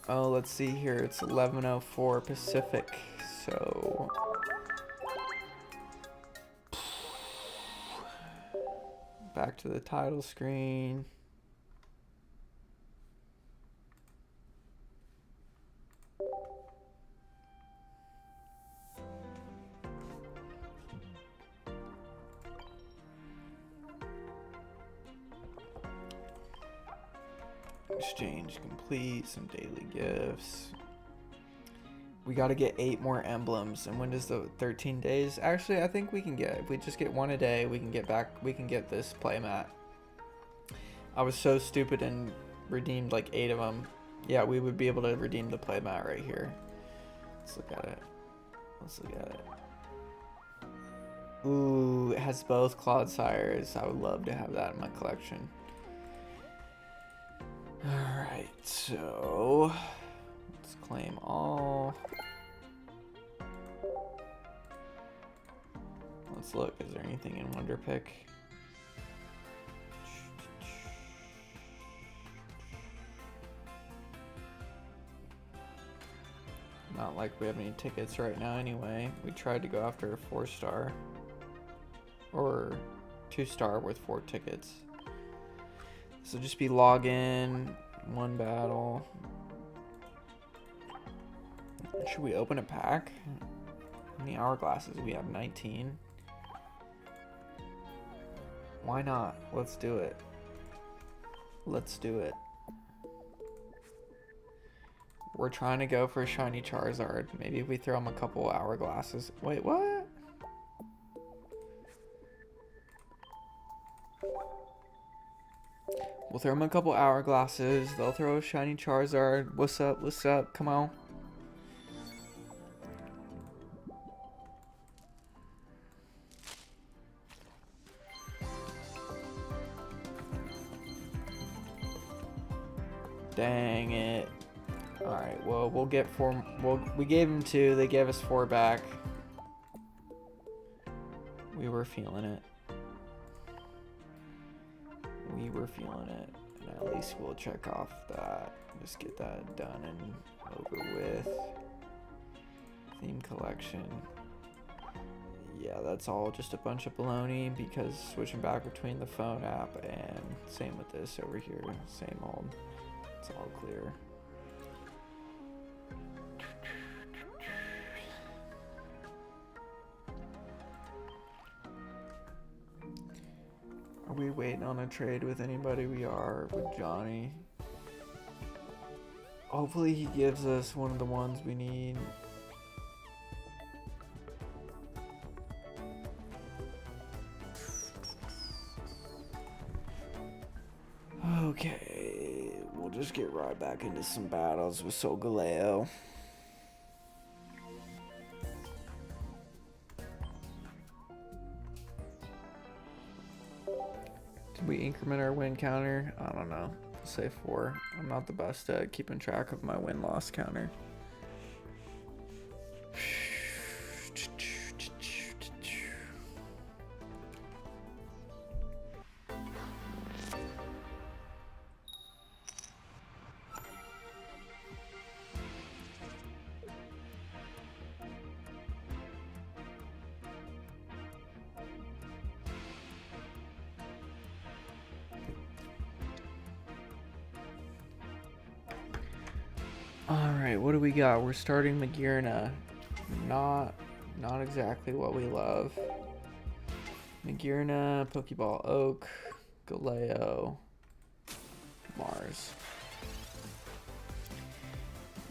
let's see here. It's 11:04 Pacific. So back to the title screen. Exchange complete, some daily gifts. We got to get 8 more emblems. And when does the 13 days? Actually, I think we can get, if we just get 1 a day, we can get back, we can get this playmat. I was so stupid and redeemed like 8 of them. Yeah, we would be able to redeem the playmat right here. Let's look at it. Let's look at it. Ooh, it has both Clodsires. I would love to have that in my collection. Alright, so let's claim all. Let's look, is there anything in Wonder Pick? Not like we have any tickets right now anyway. We tried to go after a 4-star or 2-star with 4 tickets. So just be login, 1 battle. Should we open a pack? How many hourglasses? We have 19. Why not? Let's do it. Let's do it. We're trying to go for a shiny Charizard. Maybe if we throw him a couple hourglasses. Wait, what? We'll throw him a couple hourglasses. They'll throw a shiny Charizard. What's up? What's up? Come on. Dang it. Alright, well, we'll get 4. Well, we gave them 2. They gave us 4 back. We were feeling it. We were feeling it. And at least we'll check off that. Just get that done and over with. Theme collection. Yeah, that's all just a bunch of baloney because switching back between the phone app and same with this over here. Same old. It's all clear. Are we waiting on a trade with anybody? We are with Johnny. Hopefully he gives us one of the ones we need. Okay, we'll just get right back into some battles with Solgaleo. Did we increment our win counter? I don't know. Say 4. I'm not the best at keeping track of my win-loss counter. Alright, what do we got? We're starting Magirna. Not exactly what we love. Magirna, Pokeball Oak, Galeo, Mars.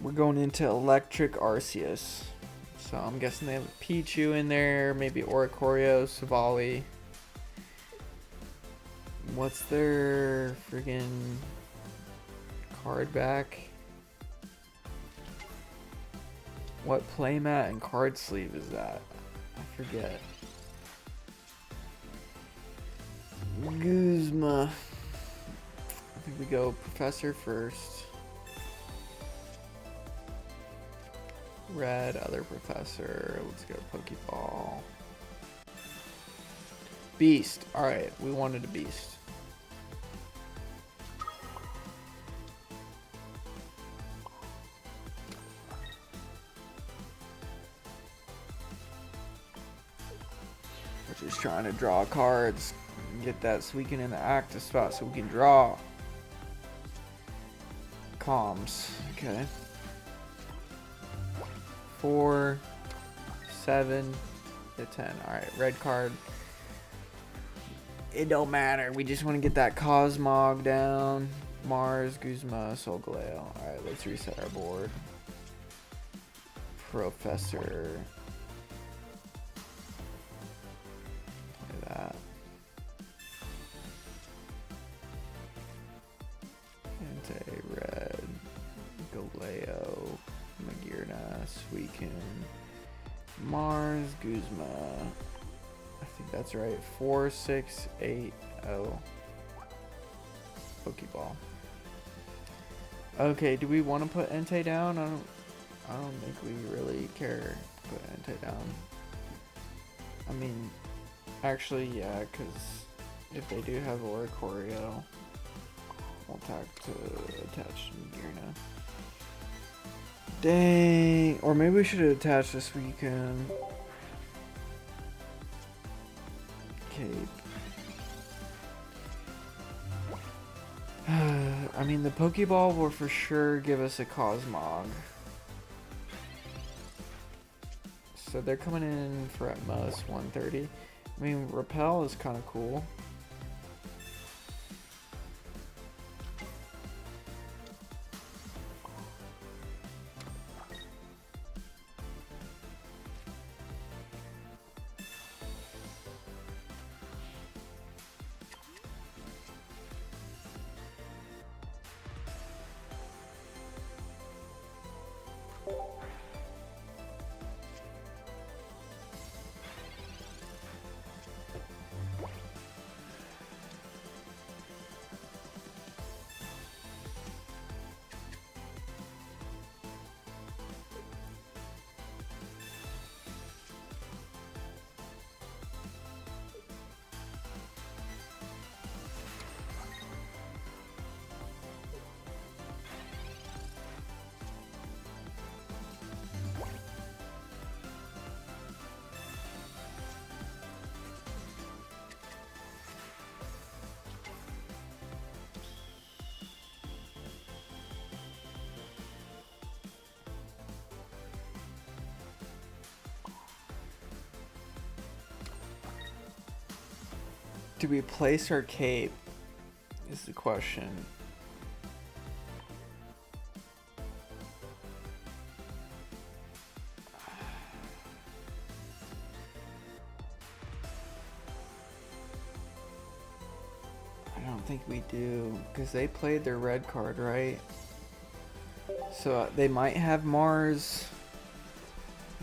We're going into Electric Arceus. So I'm guessing they have a Pichu in there, maybe Oricorio, Savali. What's their friggin' card back? What playmat and card sleeve is that? I forget. Guzma. I think we go Professor first. Red, other Professor. Let's go Pokeball. Beast. Alright, we wanted a Beast. Just trying to draw cards and get that so we can in the active spot so we can draw. Comms. Okay. 4, 7, to 10. Alright, red card. It don't matter. We just want to get that Cosmog down. Mars, Guzma, Solgaleo. Alright, let's reset our board. Professor. That. Anti-red, Galeo, Magirna, Suicune, Mars, Guzma. I think that's right. 4, 6, 8, 0. Pokeball. Okay, do we want to put Entei down? I don't think we really care to put Entei down. I mean, actually, yeah, because if they do have Oricorio, we'll attach Magirna. Dang, or maybe we should have attached this weekend. Cape. I mean, the Pokeball will for sure give us a Cosmog. So they're coming in for at most 130. I mean, Repel is kind of cool. Do we place our cape? Is the question. I don't think we do, because they played their red card, right? So they might have Mars.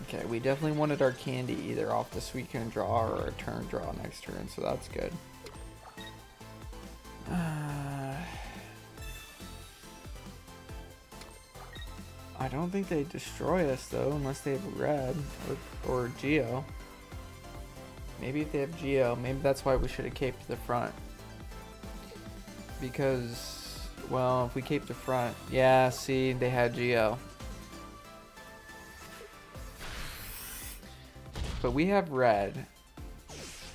Okay, we definitely wanted our candy either off the Suicune draw or a turn draw next turn, so that's good. I don't think they destroy us though, unless they have red or Geo. Maybe if they have Geo, maybe that's why we should have caped the front. Because, well, if we caped the front, yeah, see, they had Geo. But we have red,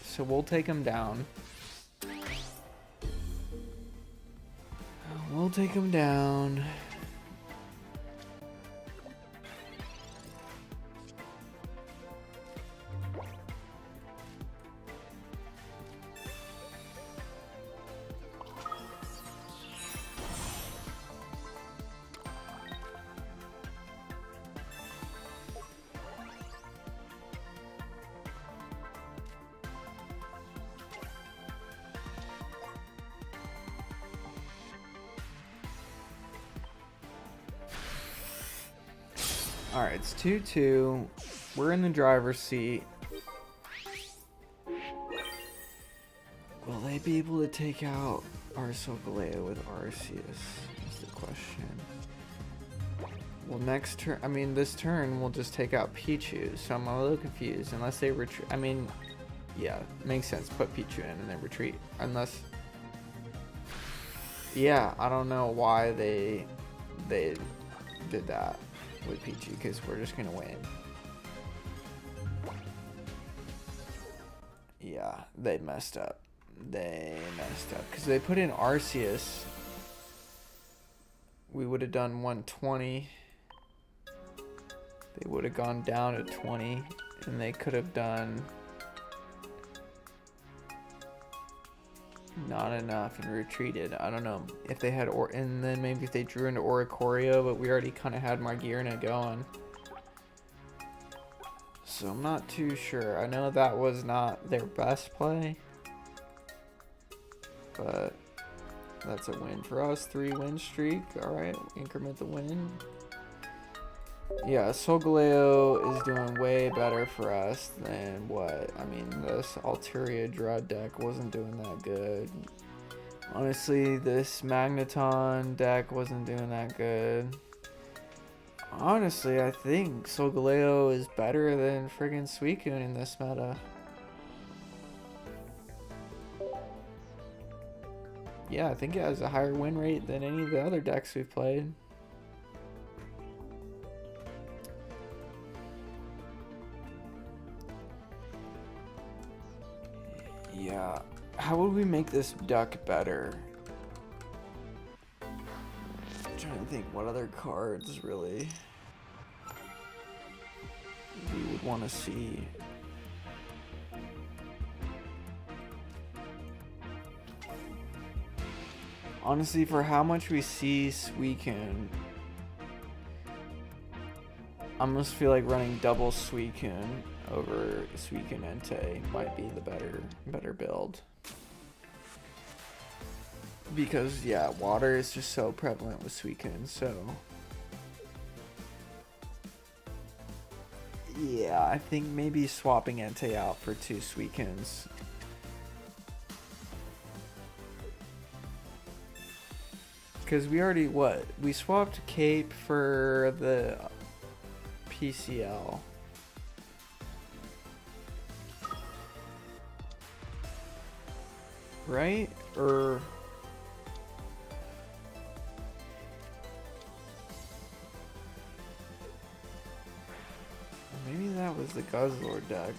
so we'll take them down. We'll take them down. Alright, it's 2-2. We're in the driver's seat. Will they be able to take out our Solgaleo with Arceus? Is the question. Well, next turn, I mean, this turn we'll just take out Pichu, so I'm a little confused. Unless they retreat, I mean, yeah, makes sense. Put Pichu in and then retreat. Unless, yeah, I don't know why they did that with Pichu, because we're just gonna win. Yeah, they messed up. They messed up because they put in Arceus. We would have done 120. They would have gone down to 20, and they could have done not enough and retreated. I don't know if they had and then maybe if they drew into Oricorio, but we already kind of had Margirna going. So I'm not too sure. I know that was not their best play, but that's a win for us. 3-win streak. All right, increment the win. Yeah, Solgaleo is doing way better for us than what, I mean, this Alteria Dread deck wasn't doing that good. Honestly, this Magneton deck wasn't doing that good. Honestly, I think Solgaleo is better than friggin' Suicune in this meta. Yeah, I think it has a higher win rate than any of the other decks we've played. Yeah, how would we make this deck better? I'm trying to think what other cards really. we would want to see. Honestly, for how much we see Suicune, I almost feel like running double Suicune over Suicune Entei might be the better build. Because yeah, water is just so prevalent with Suicune, so yeah, I think maybe swapping Entei out for 2 Suicunes. Because we already, we swapped Cape for the PCL. Right? Or... maybe that was the Guzzlord deck.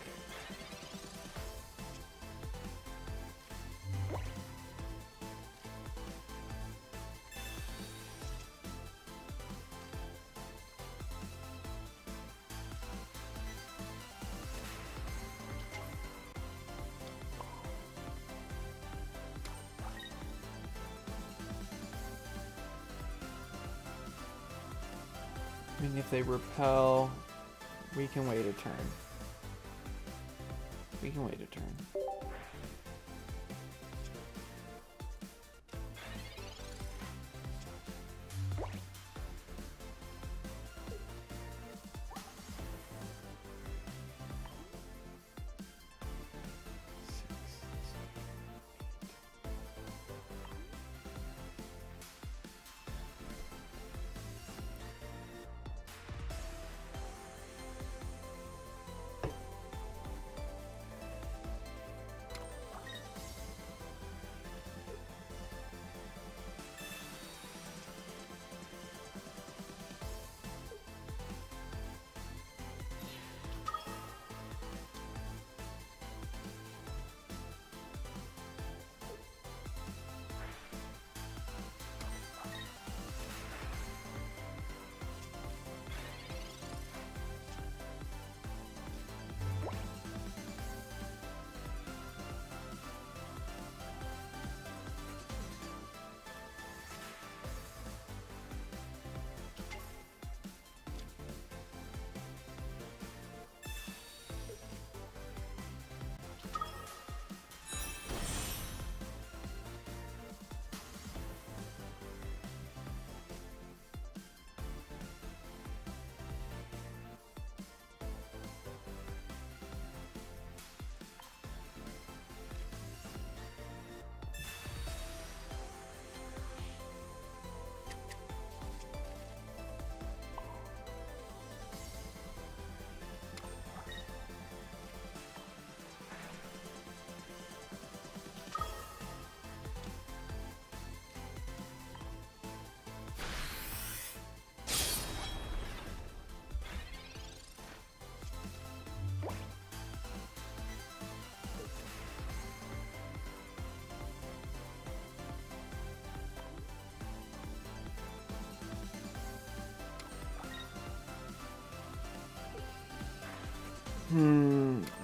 I mean, if they repel, we can wait a turn. We can wait a turn.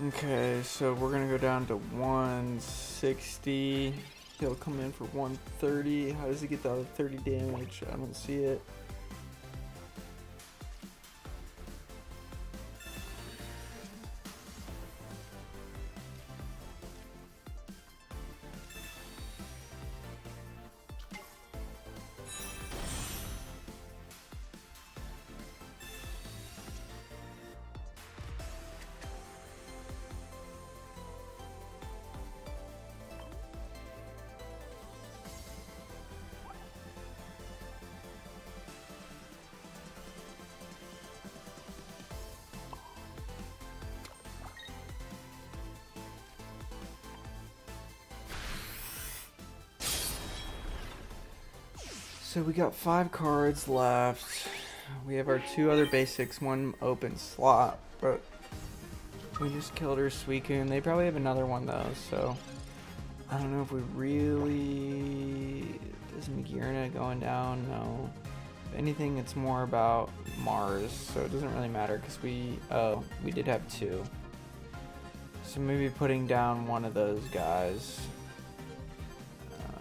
Okay, so we're gonna go down to 160. He'll come in for 130. How does he get the other 30 damage? I don't see it. So we got 5 cards left. We have our 2 other basics, 1 open slot, but we just killed our Suicune. They probably have another one though, so I don't know if we really... Is Magirna going down? No. anything, it's more about Mars, so it doesn't really matter because we did have 2. So maybe putting down one of those guys.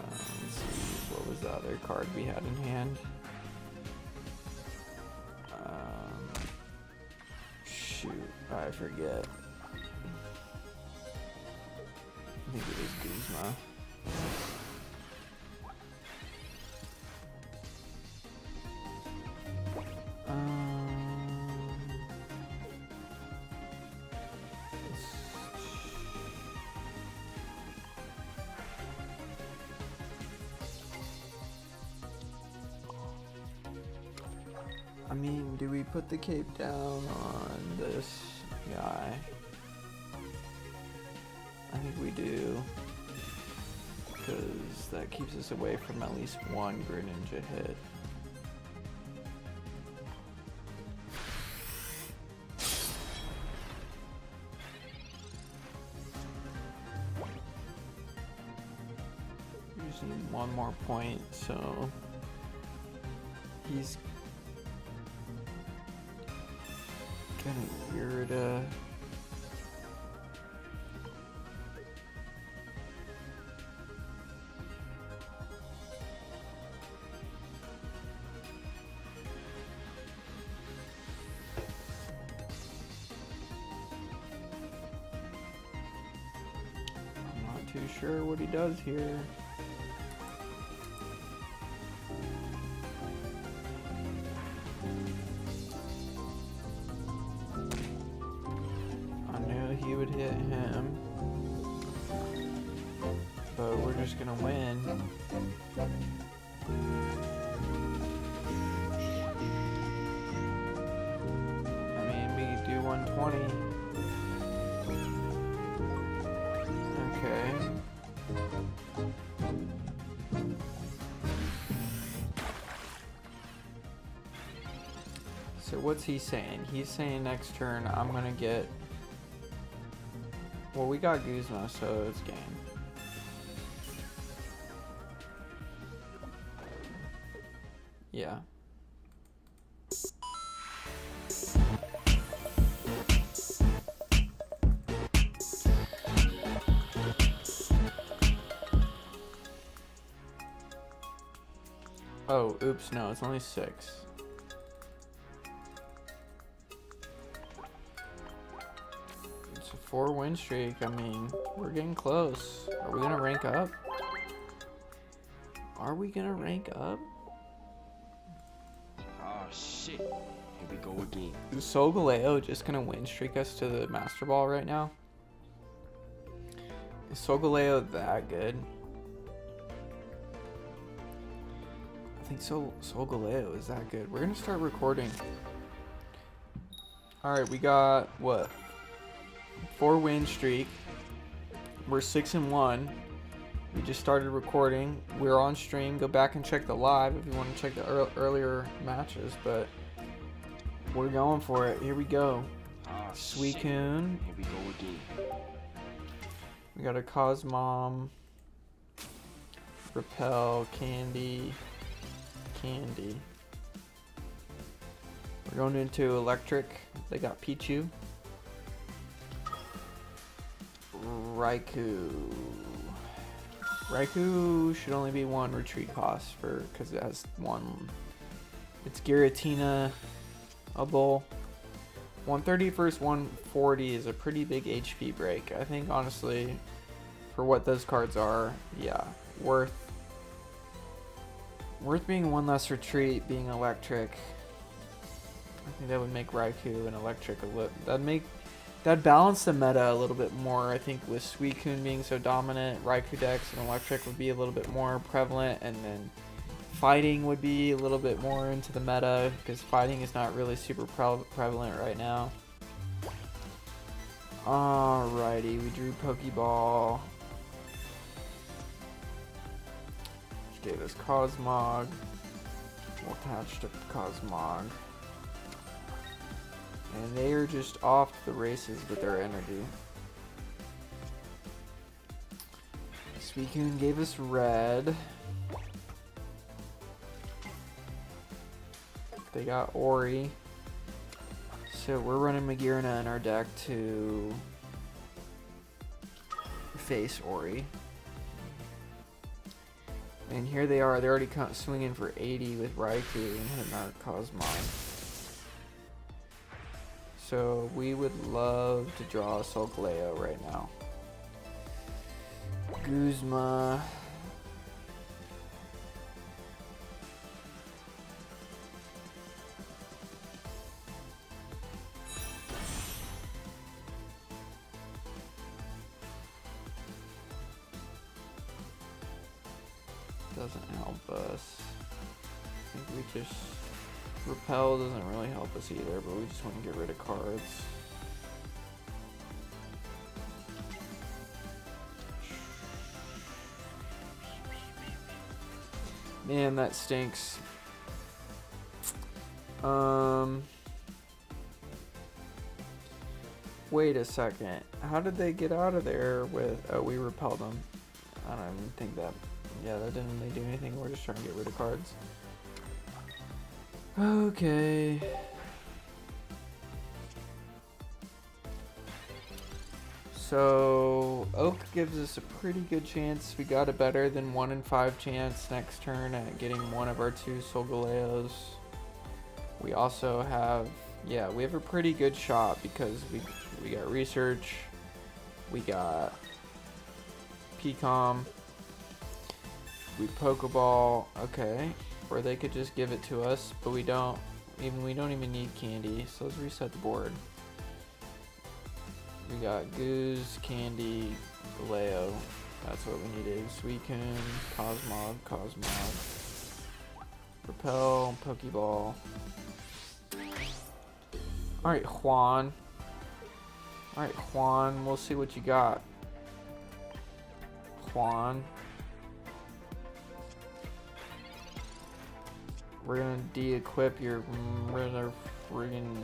Let's see, what was the other card we had in hand? Shoot, I forget. I think it was Guzma. I mean, do we put the cape down on this guy? I think we do, because that keeps us away from at least one Greninja hit. We just need one more point, so he's gonna Irida. I'm not too sure what he does here. He would hit him, but we're just gonna win. I mean, we could do 120. Okay. So what's he saying? He's saying next turn I'm gonna get. Well, we got Guzma, so it's game. Yeah. Oh, oops, no, it's only 6. It's a 4-win streak. I mean, we're getting close. Are we gonna rank up? Are we gonna rank up? Oh shit. Here we go again. Is Solgaleo just gonna win streak us to the Masterball right now? Is Solgaleo that good? I think Solgaleo is that good. We're gonna start recording. Alright, we got what? 4-win streak. We're 6-1. We just started recording. We're on stream. Go back and check the live if you want to check the earlier matches, but we're going for it. Here we go. Oh, Suicune. Here we go again. We got a Cosmom, Repel, Candy. We're going into Electric. They got Pichu. Raikou should only be 1 retreat cost because it has 1. It's Giratina, a bull. 130 versus 140 is a pretty big HP break. I think honestly, for what those cards are, yeah, worth being 1 less retreat, being electric. I think that would make Raikou and electric a little. That'd balance the meta a little bit more. I think with Suicune being so dominant, Raikou decks and electric would be a little bit more prevalent, and then fighting would be a little bit more into the meta because fighting is not really super prevalent right now. Alrighty, we drew Pokeball. Which gave us Cosmog. We'll attach to Cosmog. And they are just off to the races with their energy. Suicune gave us red. They got Ori. So we're running Magirna in our deck to face Ori. And here they are. They're already swinging for 80 with Raikou and hitting our Cosmog. So we would love to draw a Solgaleo right now. Guzma. Doesn't help us. I think we just... Repel doesn't really help us either, but we just want to get rid of cards. Man, that stinks. Wait a second. How did they get out of there with... Oh, we repelled them. I don't even think that... Yeah, that didn't really do anything. We're just trying to get rid of cards. Okay. So, Oak gives us a pretty good chance. We got a better than 1 in 5 chance next turn at getting one of our 2 Solgaleos. We also have... Yeah, we have a pretty good shot because we got Research. We got PCOM. We Pokeball, okay, or they could just give it to us, but we don't even need candy, so let's reset the board. We got Goose, Candy, Galeo, that's what we needed. Suicune, Cosmog, Repel, Pokeball. Alright, Juan. Alright, Juan, we'll see what you got. Juan. We're gonna de-equip your friggin'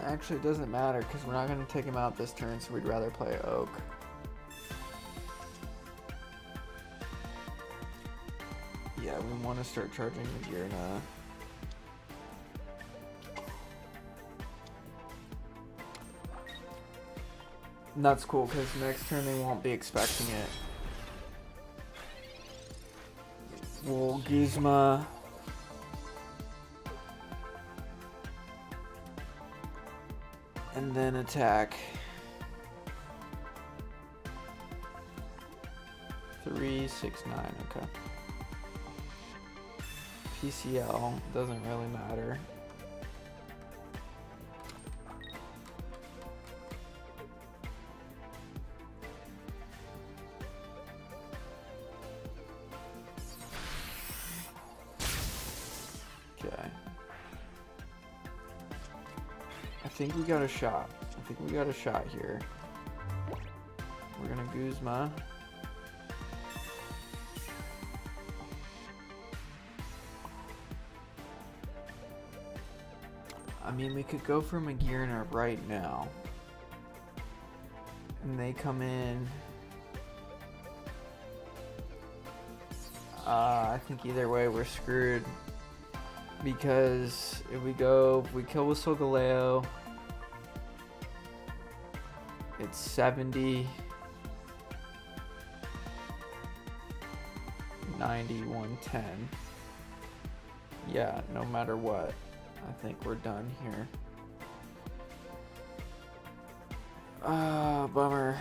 actually it doesn't matter because we're not gonna take him out this turn, so we'd rather play Oak. Yeah, we want to start charging Magirna. And that's cool because next turn they won't be expecting it. We'll Guzma. And then attack. 3, 6, 9, okay. PCL doesn't really matter. I think we got a shot. I think we got a shot here. We're gonna Guzma. I mean, we could go for Magirna right now. And they come in. I think either way we're screwed. Because if we kill with Solgaleo, it's 70, 90, 110. Yeah, no matter what, I think we're done here. Bummer.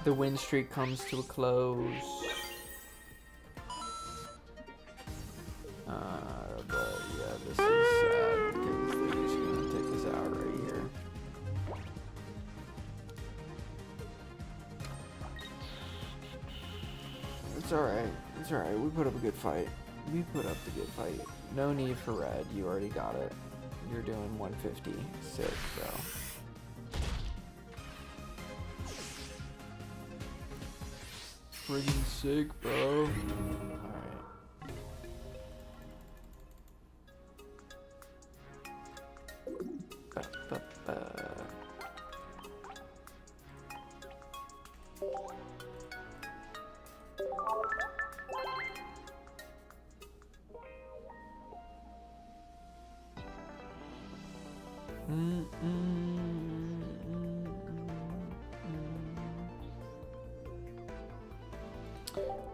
The win streak comes to a close. But yeah, this is sad because they're just gonna take us out right here. It's alright. It's alright. We put up a good fight. We put up the good fight. No need for red. You already got it. You're doing 150. Sick, bro. Friggin' sick, bro. Alright.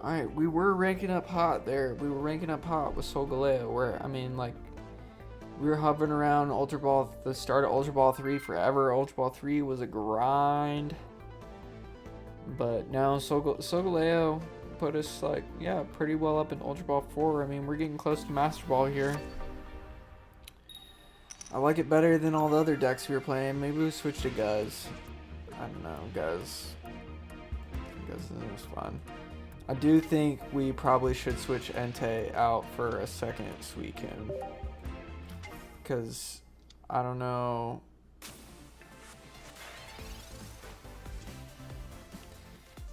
Alright, we were ranking up hot there. We were ranking up hot with Solgaleo, where, I mean, like, we were hovering around Ultra Ball, the start of Ultra Ball 3 forever. Ultra Ball 3 was a grind. But now Solgaleo put us, like, yeah, pretty well up in Ultra Ball 4. I mean, we're getting close to Masterball here. I like it better than all the other decks we were playing. Maybe we switch to Guz. I don't know, Guz. Guz is fun. I do think we probably should switch Entei out for a second Suicune. Because, I don't know.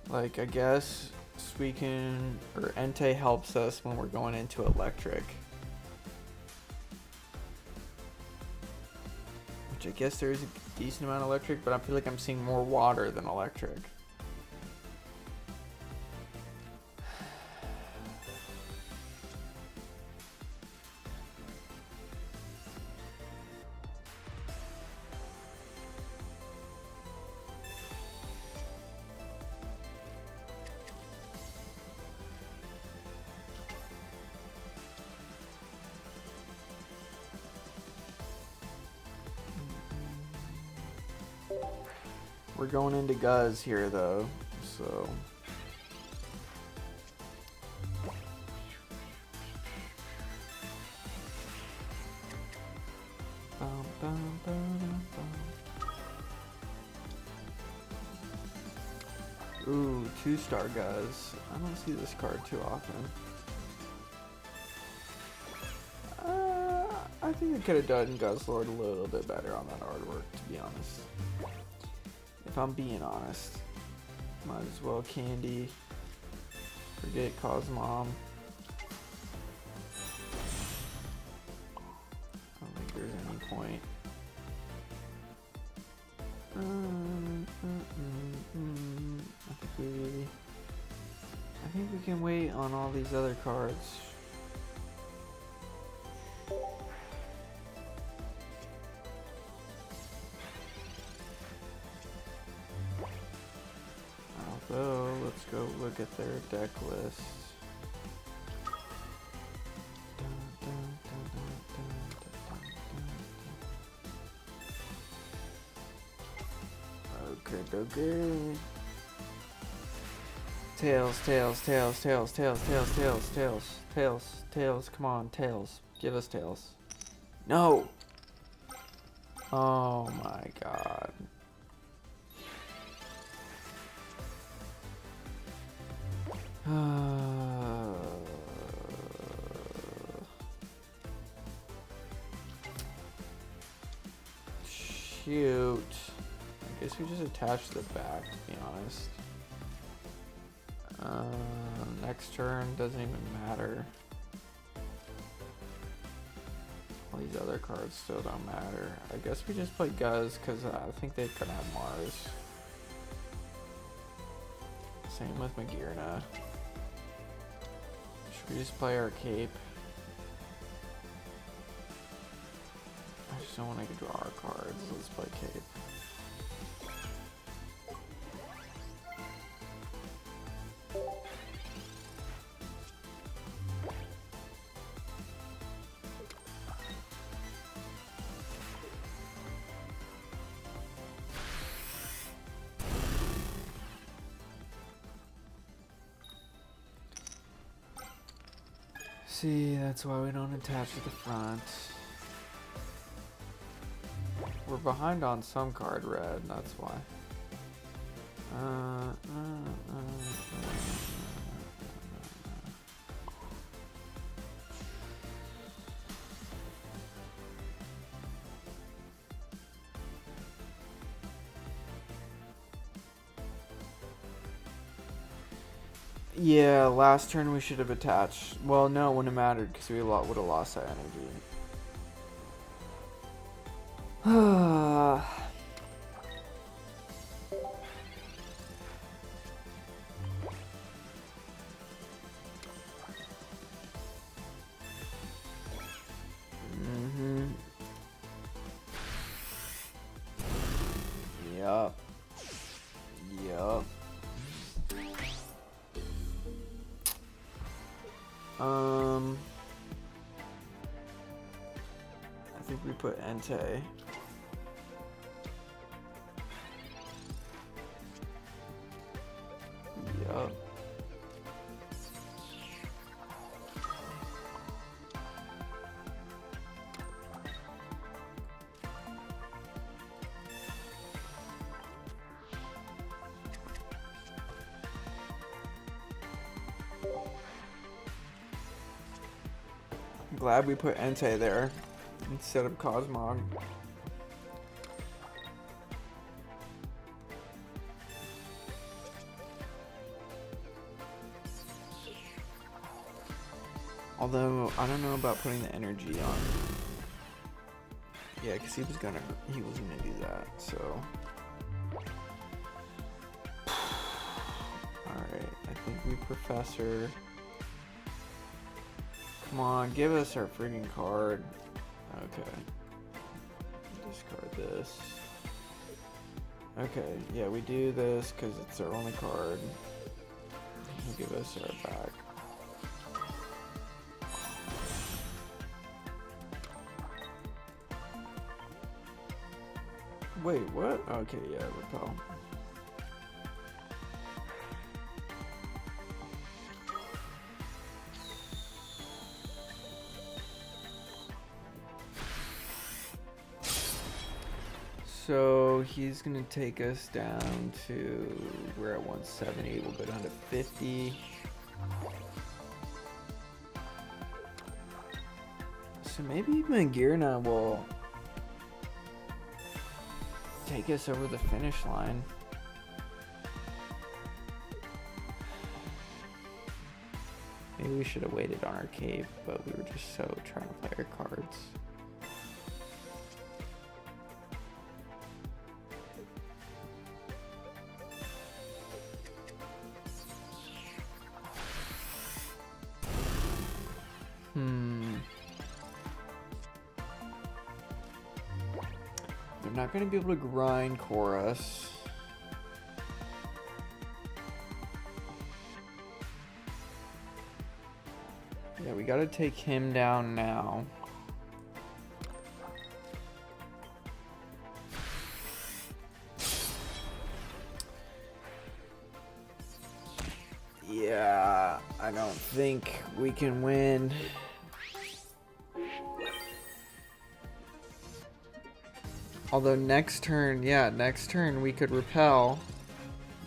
Like, I guess Suicune or Entei helps us when we're going into electric. Which I guess there is a decent amount of electric, but I feel like I'm seeing more water than electric. We're going into Guz here though, so. Ooh, 2-star Guz. I don't see this card too often. I think I could have done Guzzlord a little bit better on that artwork, to be honest. If I'm being honest. Might as well Candy. Forget Cosmom. I don't think there's any point. I think we can wait on all these other cards. Although, let's go look at their deck list. Okay. Tails. Come on, Tails. Give us Tails. No! Oh my god. Shoot. I guess we just attach the back, to be honest. Next turn doesn't even matter. All these other cards still don't matter. I guess we just play Guz because I think they're gonna have Mars. Same with Magearna. Should we just play our Cape? I just don't want to draw our cards. Let's play Cape. See, that's why we don't attach to the front. We're behind on some card red, that's why. Yeah, last turn we should have attached. Well, no, it wouldn't have mattered because we would have lost that energy. Mm-hmm. Yup. Yup. I think we put Entei. Yup. I'm glad we put Entei there instead of Cosmog. Although I don't know about putting the energy on. Yeah, because he was gonna do that. So. All right, I think we Professor. Come on, give us our freaking card. Okay. Discard this. Okay, yeah, we do this because it's our only card. He'll give us our back. Wait, what? Okay, yeah, repel. So he's gonna take us down to, we're at 170, we'll go down to 50. So maybe Magirna will take us over the finish line. Maybe we should have waited on our cave, but we were just so trying to play our cards. They're not going to be able to grind Chorus. Yeah, we got to take him down now. Yeah, I don't think we can win. Although next turn, yeah, next turn we could repel.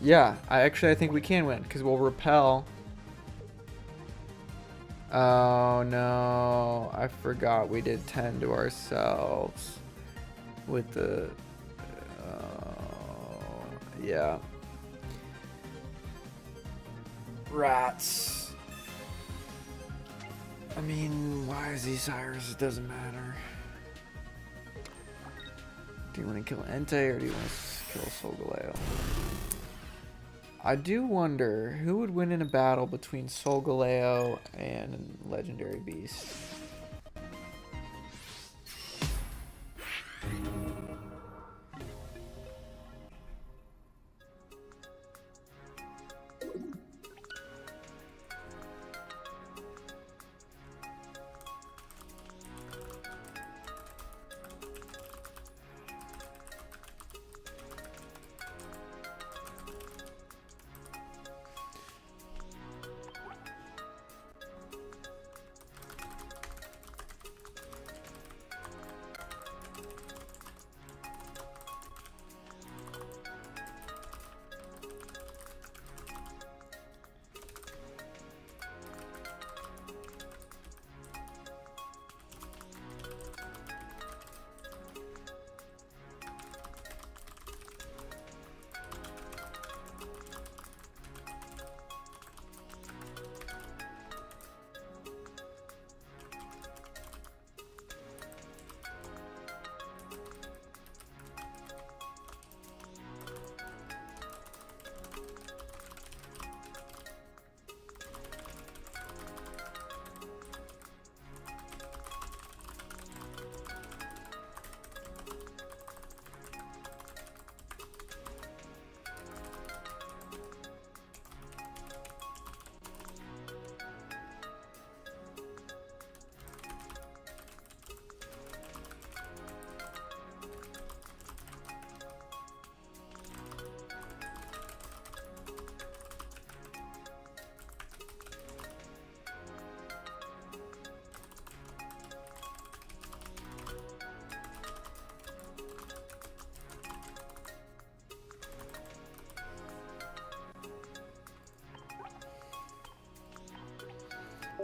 Yeah, I think we can win because we'll repel. Oh no, I forgot we did 10 to ourselves with the, yeah. Rats. I mean, why is he Cyrus? It doesn't matter. Do you want to kill Entei or do you want to kill Solgaleo? I do wonder who would win in a battle between Solgaleo and Legendary Beast.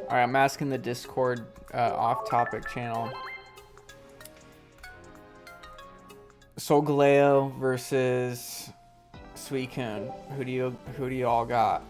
Alright, I'm asking the Discord off-topic channel. Solgaleo versus Suicune. Who do you all got?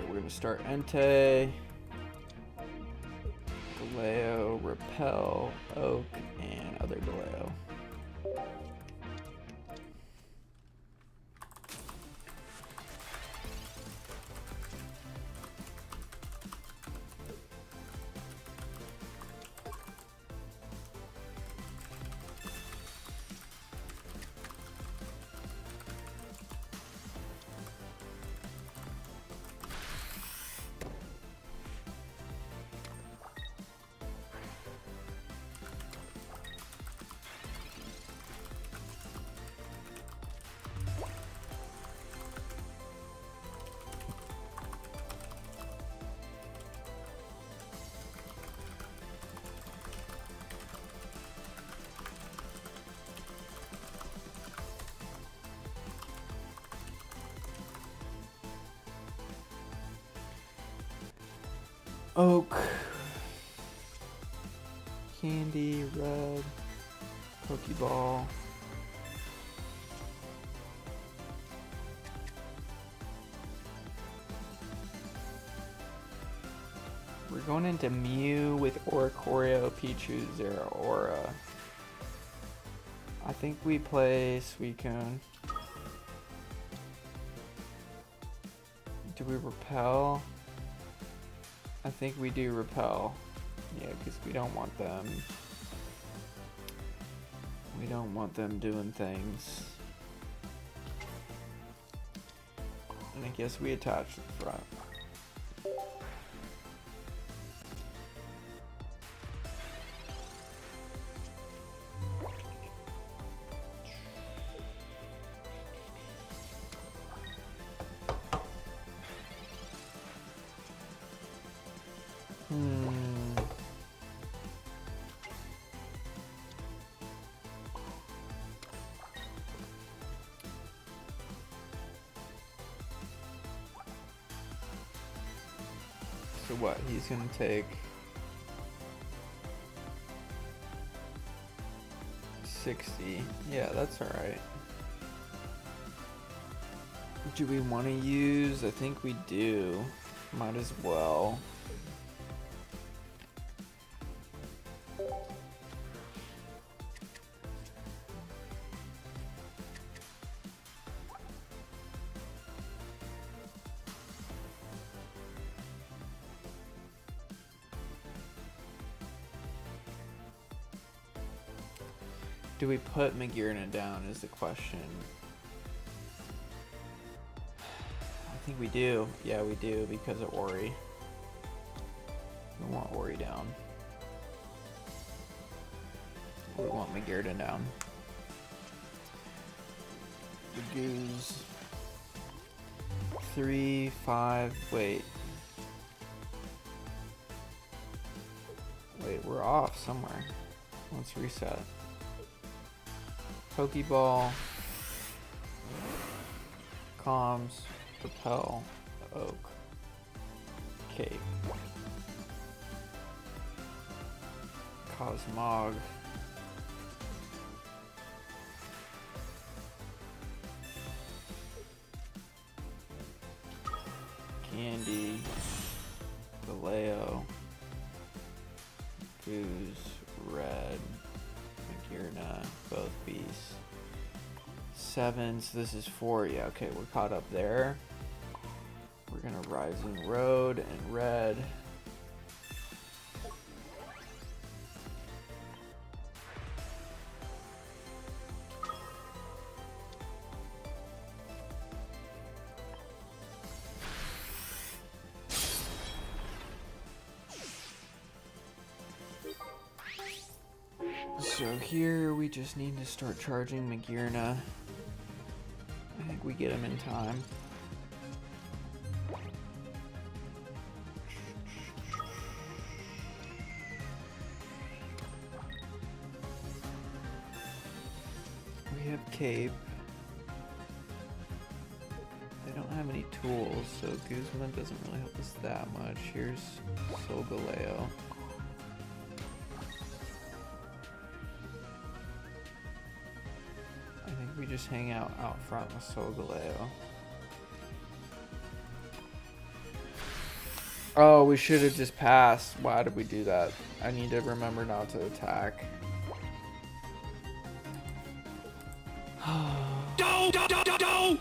We're gonna start Entei, Galeo, Repel, Oak, and other Galeo. Oak, Candy, Red, Pokeball. We're going into Mew with Oricorio, Pichu, Zeraora. I think we play Suicune. Do we repel? I think we do repel. Yeah, because we don't want them. We don't want them doing things. And I guess we attach to the front. So what, he's gonna take 60. Yeah, that's alright. Do we want to use? I think we do. Might as well. Do we put Magirna down is the question. I think we do. Yeah, we do because of Ori. We want Ori down. We want Magirna down. The Goose. 3, 5, wait. Wait, we're off somewhere. Let's reset. Pokeball, Comms, Repel, Oak, Cape, Cosmog, Candy, Galeo, Goose, Red, Magirna, both beasts. 7, so this is 4. Yeah, okay, we're caught up there. We're gonna Rising Road and Red. So here we just need to start charging Magirna. I think we get him in time. We have Cape. They don't have any tools, so Guzman doesn't really help us that much. Here's Solgaleo. I think we just hang out front with Solgaleo. Oh, we should have just passed. Why did we do that? I need to remember not to attack. Go!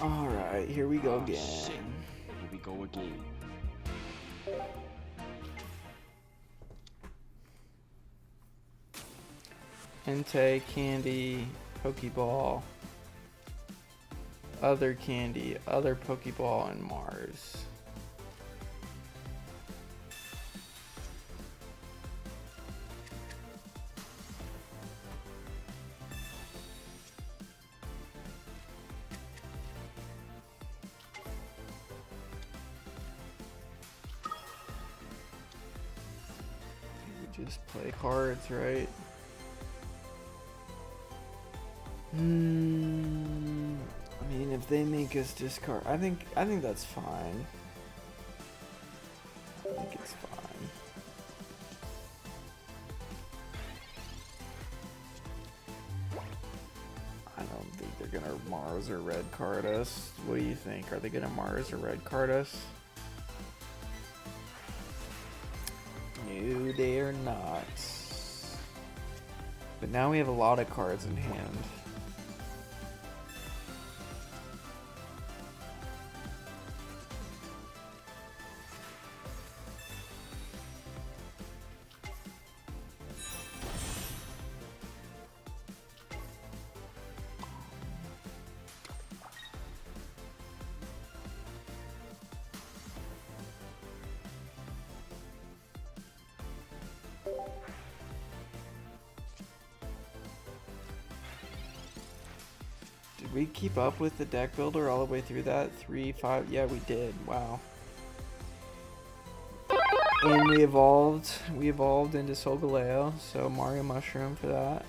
Alright, here we go again. Shit. Here we go again. Entei, candy, Pokeball, other candy, other Pokeball, and Mars. We just play cards, right? I mean, if they make us discard, I think that's fine. I think it's fine. I don't think they're gonna Mars or red card us. What do you think? Are they gonna Mars or red card us? No, they are not. But now we have a lot of cards in hand. Did we keep up with the deck builder all the way through that? 3, 5, yeah, we did. Wow. And we evolved into Solgaleo, so Mario Mushroom for that.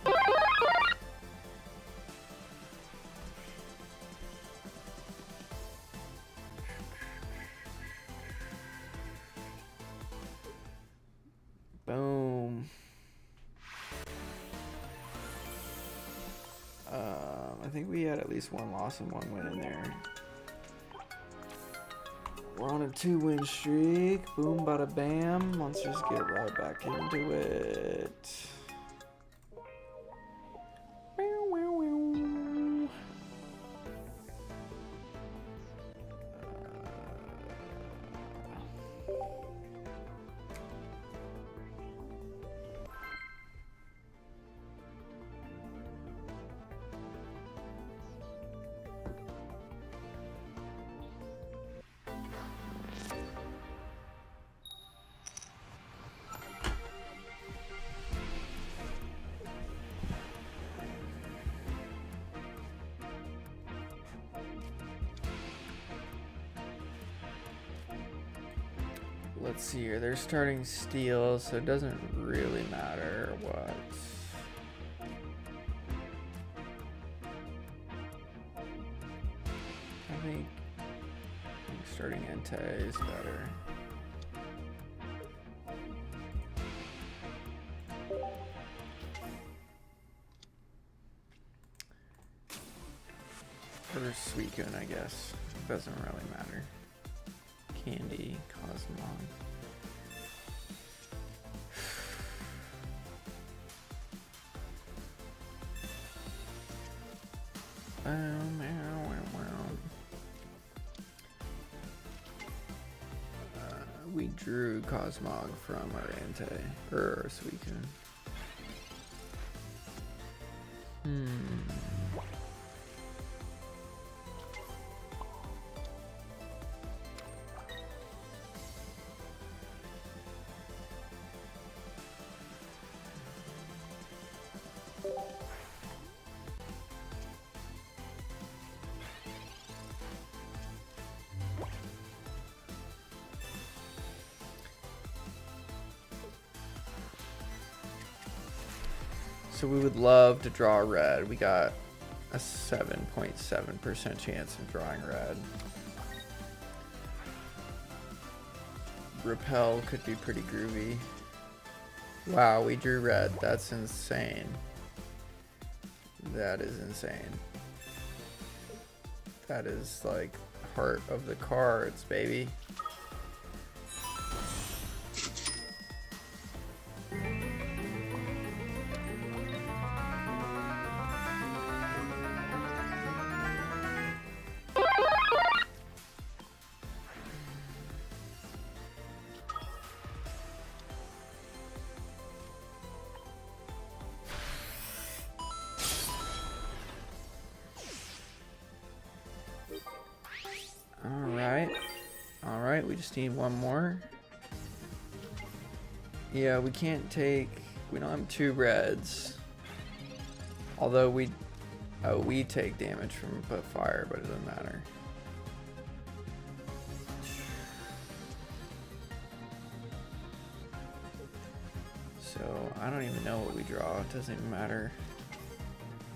Boom. think we had at least one loss and one win in there. We're on a 2-win streak. Boom, bada bam. Let's just get right back into it. Let's see here. They're starting steel, so it doesn't really matter what. I think starting Entei is better. Or Suicune, I guess. It doesn't really matter. Candy, Cosmog. We drew Cosmog from our Entei, or Suicune. So we would love to draw red. We got a 7.7% chance of drawing red. Repel could be pretty groovy. Wow, we drew red. That's insane. That is insane. That is like heart of the cards, baby. Alright, we just need one more. Yeah, we can't take, we don't have two reds. Although we take damage from fire, but it doesn't matter. So, I don't even know what we draw, it doesn't even matter.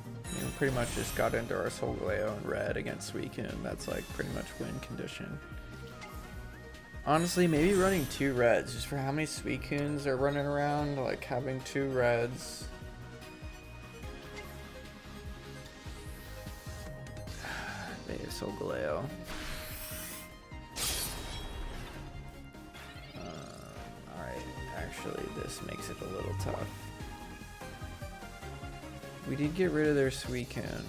I mean, we pretty much just got into our Solgaleo in red against Suicune. That's like pretty much win condition. Honestly, maybe running two reds, just for how many Suicunes are running around, like having two reds. Maybe Solgaleo. Alright, actually this makes it a little tough. We did get rid of their Suicune.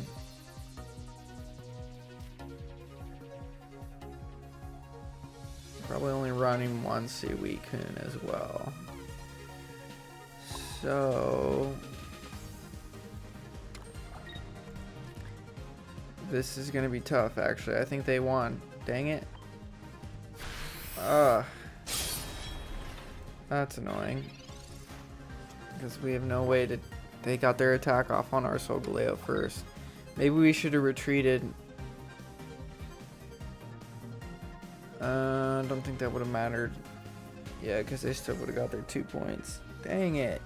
Probably only running one Suicune as well. So this is gonna be tough actually. I think they won. Dang it. That's annoying. Because we have no way to, they got their attack off on our Solgaleo first. Maybe we should have retreated. I don't think that would have mattered. Yeah, because they still would have got their 2 points. Dang it.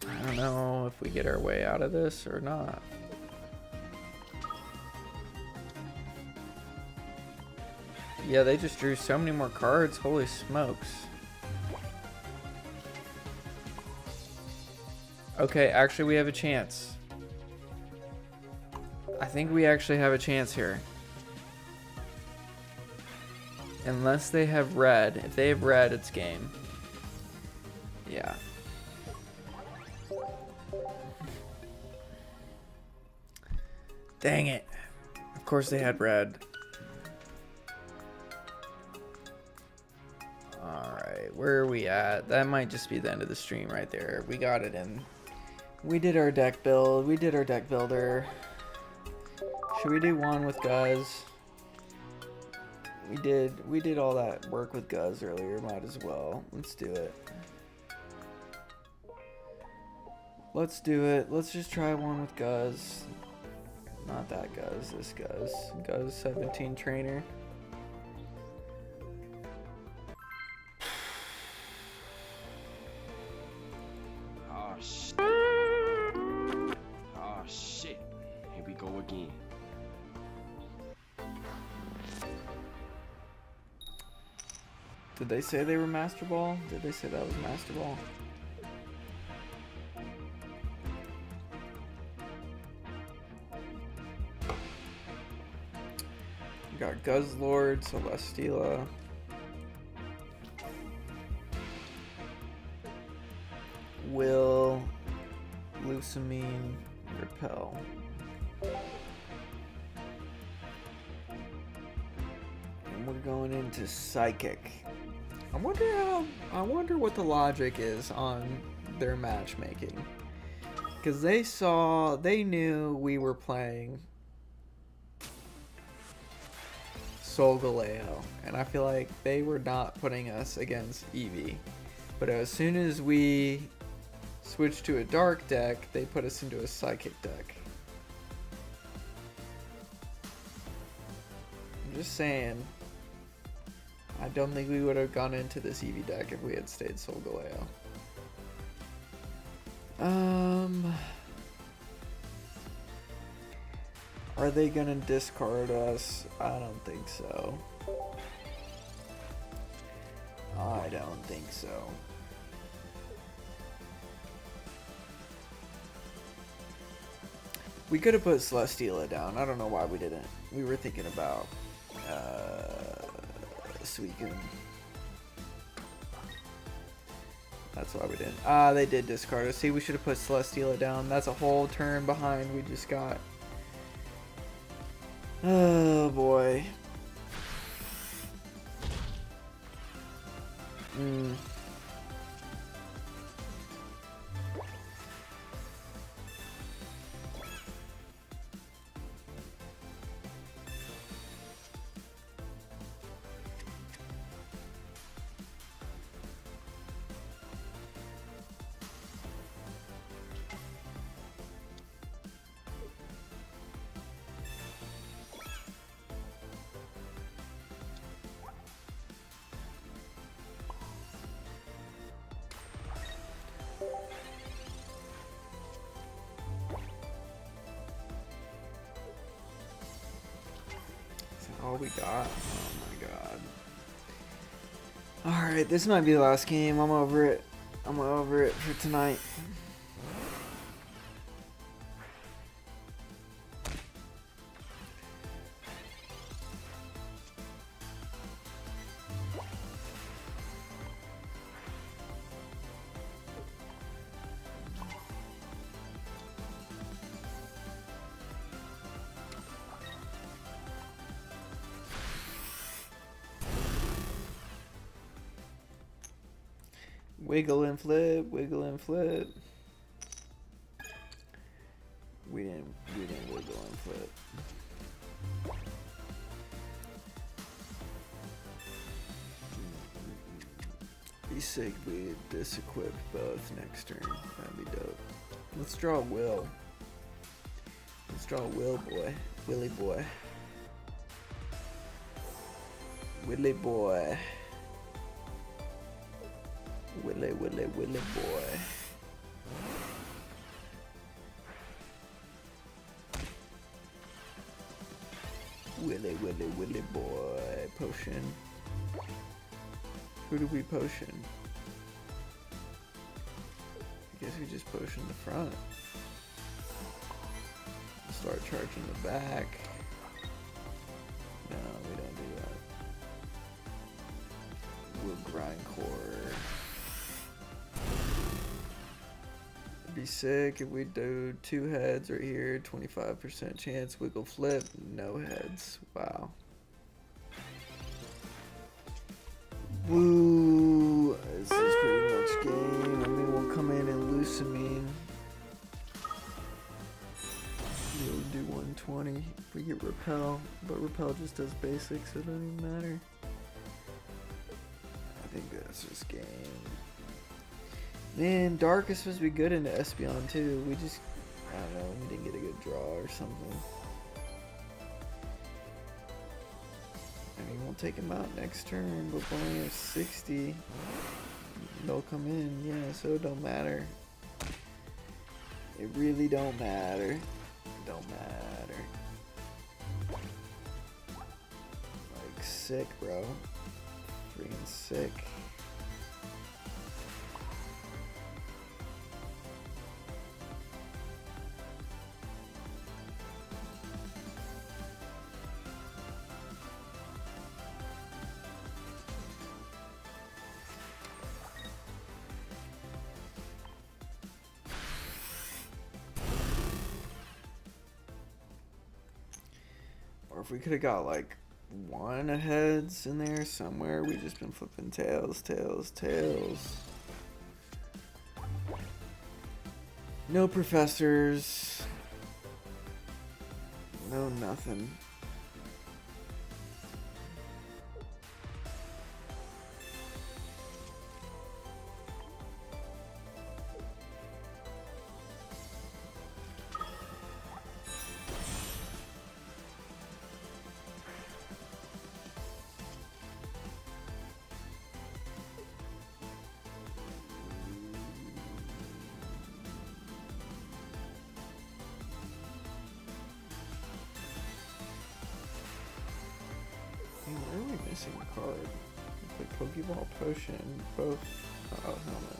I don't know if we get our way out of this or not. Yeah, they just drew so many more cards. Holy smokes. Okay, actually we have a chance. I think we actually have a chance here. Unless they have red. If they have red, it's game. Yeah. Dang it. Of course they had red. Alright, where are we at? That might just be the end of the stream right there. We got it in. We did our deck build. We did our deck builder. Should we do one with Guz? We did all that work with Guz earlier. Might as well. Let's do it. Let's do it. Let's just try one with Guz. Not that Guz. This Guz. Guz 17 trainer. Oh shit. Oh shit. Here we go again. Did they say they were Masterball? Did they say that was Masterball? We got Guzzlord, Celesteela. Will, Lusamine, Repel. And we're going into Psychic. I wonder what the logic is on their matchmaking. Because they knew we were playing Solgaleo, and I feel like they were not putting us against Eevee. But as soon as we switched to a dark deck, they put us into a psychic deck. I'm just saying, I don't think we would have gone into this Eevee deck if we had stayed Solgaleo. Are they gonna discard us? I don't think so. I don't think so. We could have put Celesteela down. I don't know why we didn't. We were thinking about Suicune. That's why we didn't. Ah, they did discard us. See, we should have put Celesteela down. That's a whole turn behind we just got. Oh boy. All we got? Oh my god. Alright, this might be the last game. I'm over it. I'm over it for tonight. Wiggle and flip, wiggle and flip. We didn't wiggle and flip. Be sick we disequip both next turn. That'd be dope. Let's draw a Will. Let's draw a Will boy. Willy boy. Willy boy. Willy, Willy, Willy boy. Willy, Willy, Willy boy. potion? Who do we potion? I guess we just potion the front. Start charging the back. No, we don't do that. We'll grind core. It'd be sick if we do 2 heads right here, 25% chance, wiggle flip, no heads. Wow. Woo! This is pretty much game. I mean, we'll come in and loosamine. We'll do 120 if we get repel, but repel just does basics, so it doesn't even matter. I think that's just game. Man, Dark is supposed to be good into Espeon too. We just, I don't know, we didn't get a good draw or something. I mean, we'll take him out next turn, but we only have 60. They'll come in, yeah, so it don't matter. It really don't matter. Don't matter. Like, sick, bro. Freaking sick. Or if we could have got like 1 of heads in there somewhere, we just been flipping tails, tails, tails. No professors. No nothing. Where are we missing a card? The Pokeball Potion, both. Oh, helmet.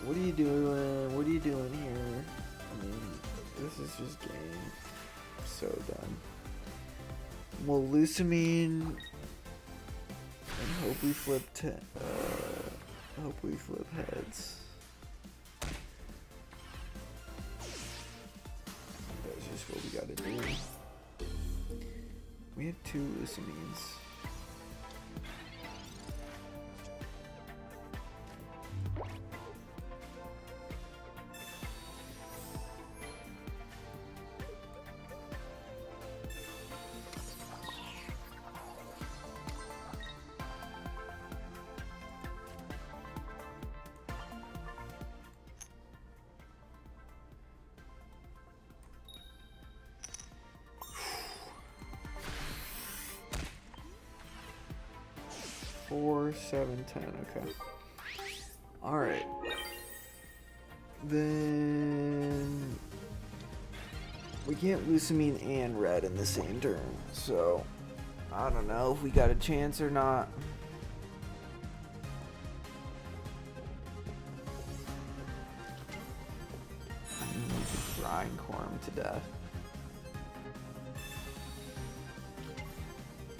What are you doing? What are you doing here? I mean, this is just game. So done. We'll loosamine and hope we flip hope we flip heads. That's just what we gotta do. We have 2 loosamines. Four, 7, 10. Okay. All right. Then we can't loosamine and red in the same turn, so I don't know if we got a chance or not. I mean, we could grind core him to death.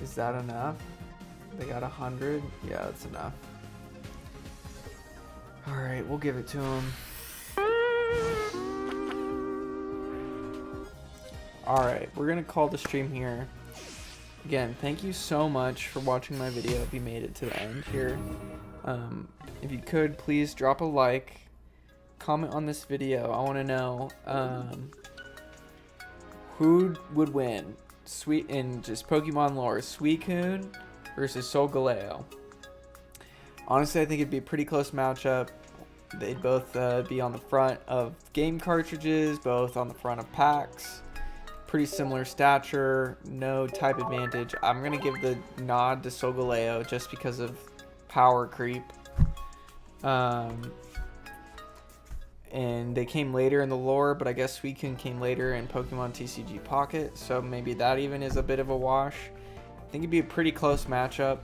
Is that enough? They got 100? Yeah, that's enough. Alright, we'll give it to him. Alright, we're gonna call the stream here. Again, thank you so much for watching my video if you made it to the end here. If you could, please drop a like. Comment on this video. I want to know who would win in just Pokemon lore, Suicune versus Solgaleo. Honestly, I think it'd be a pretty close matchup. They'd both be on the front of game cartridges, both on the front of packs. Pretty similar stature, no type advantage. I'm going to give the nod to Solgaleo just because of power creep. And they came later in the lore, but I guess Suicune came later in Pokemon TCG Pocket, so maybe that even is a bit of a wash. think it'd be a pretty close matchup.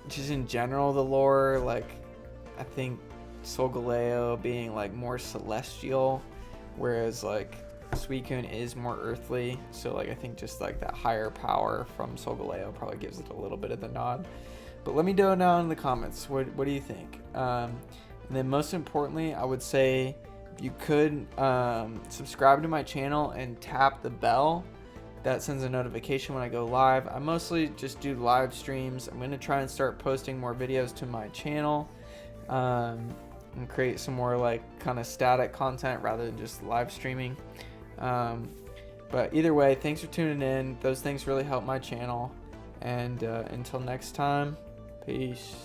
Just in general, the lore, like, I think Solgaleo being like more celestial, whereas like Suicune is more earthly. So like I think just like that higher power from Solgaleo probably gives it a little bit of the nod. But let me know down in the comments. What do you think? And then most importantly, I would say you could subscribe to my channel and tap the bell. That sends a notification when I go live. I mostly just do live streams. I'm going to try and start posting more videos to my channel and create some more like kind of static content rather than just live streaming. But either way, thanks for tuning in. Those things really help my channel. And until next time, peace.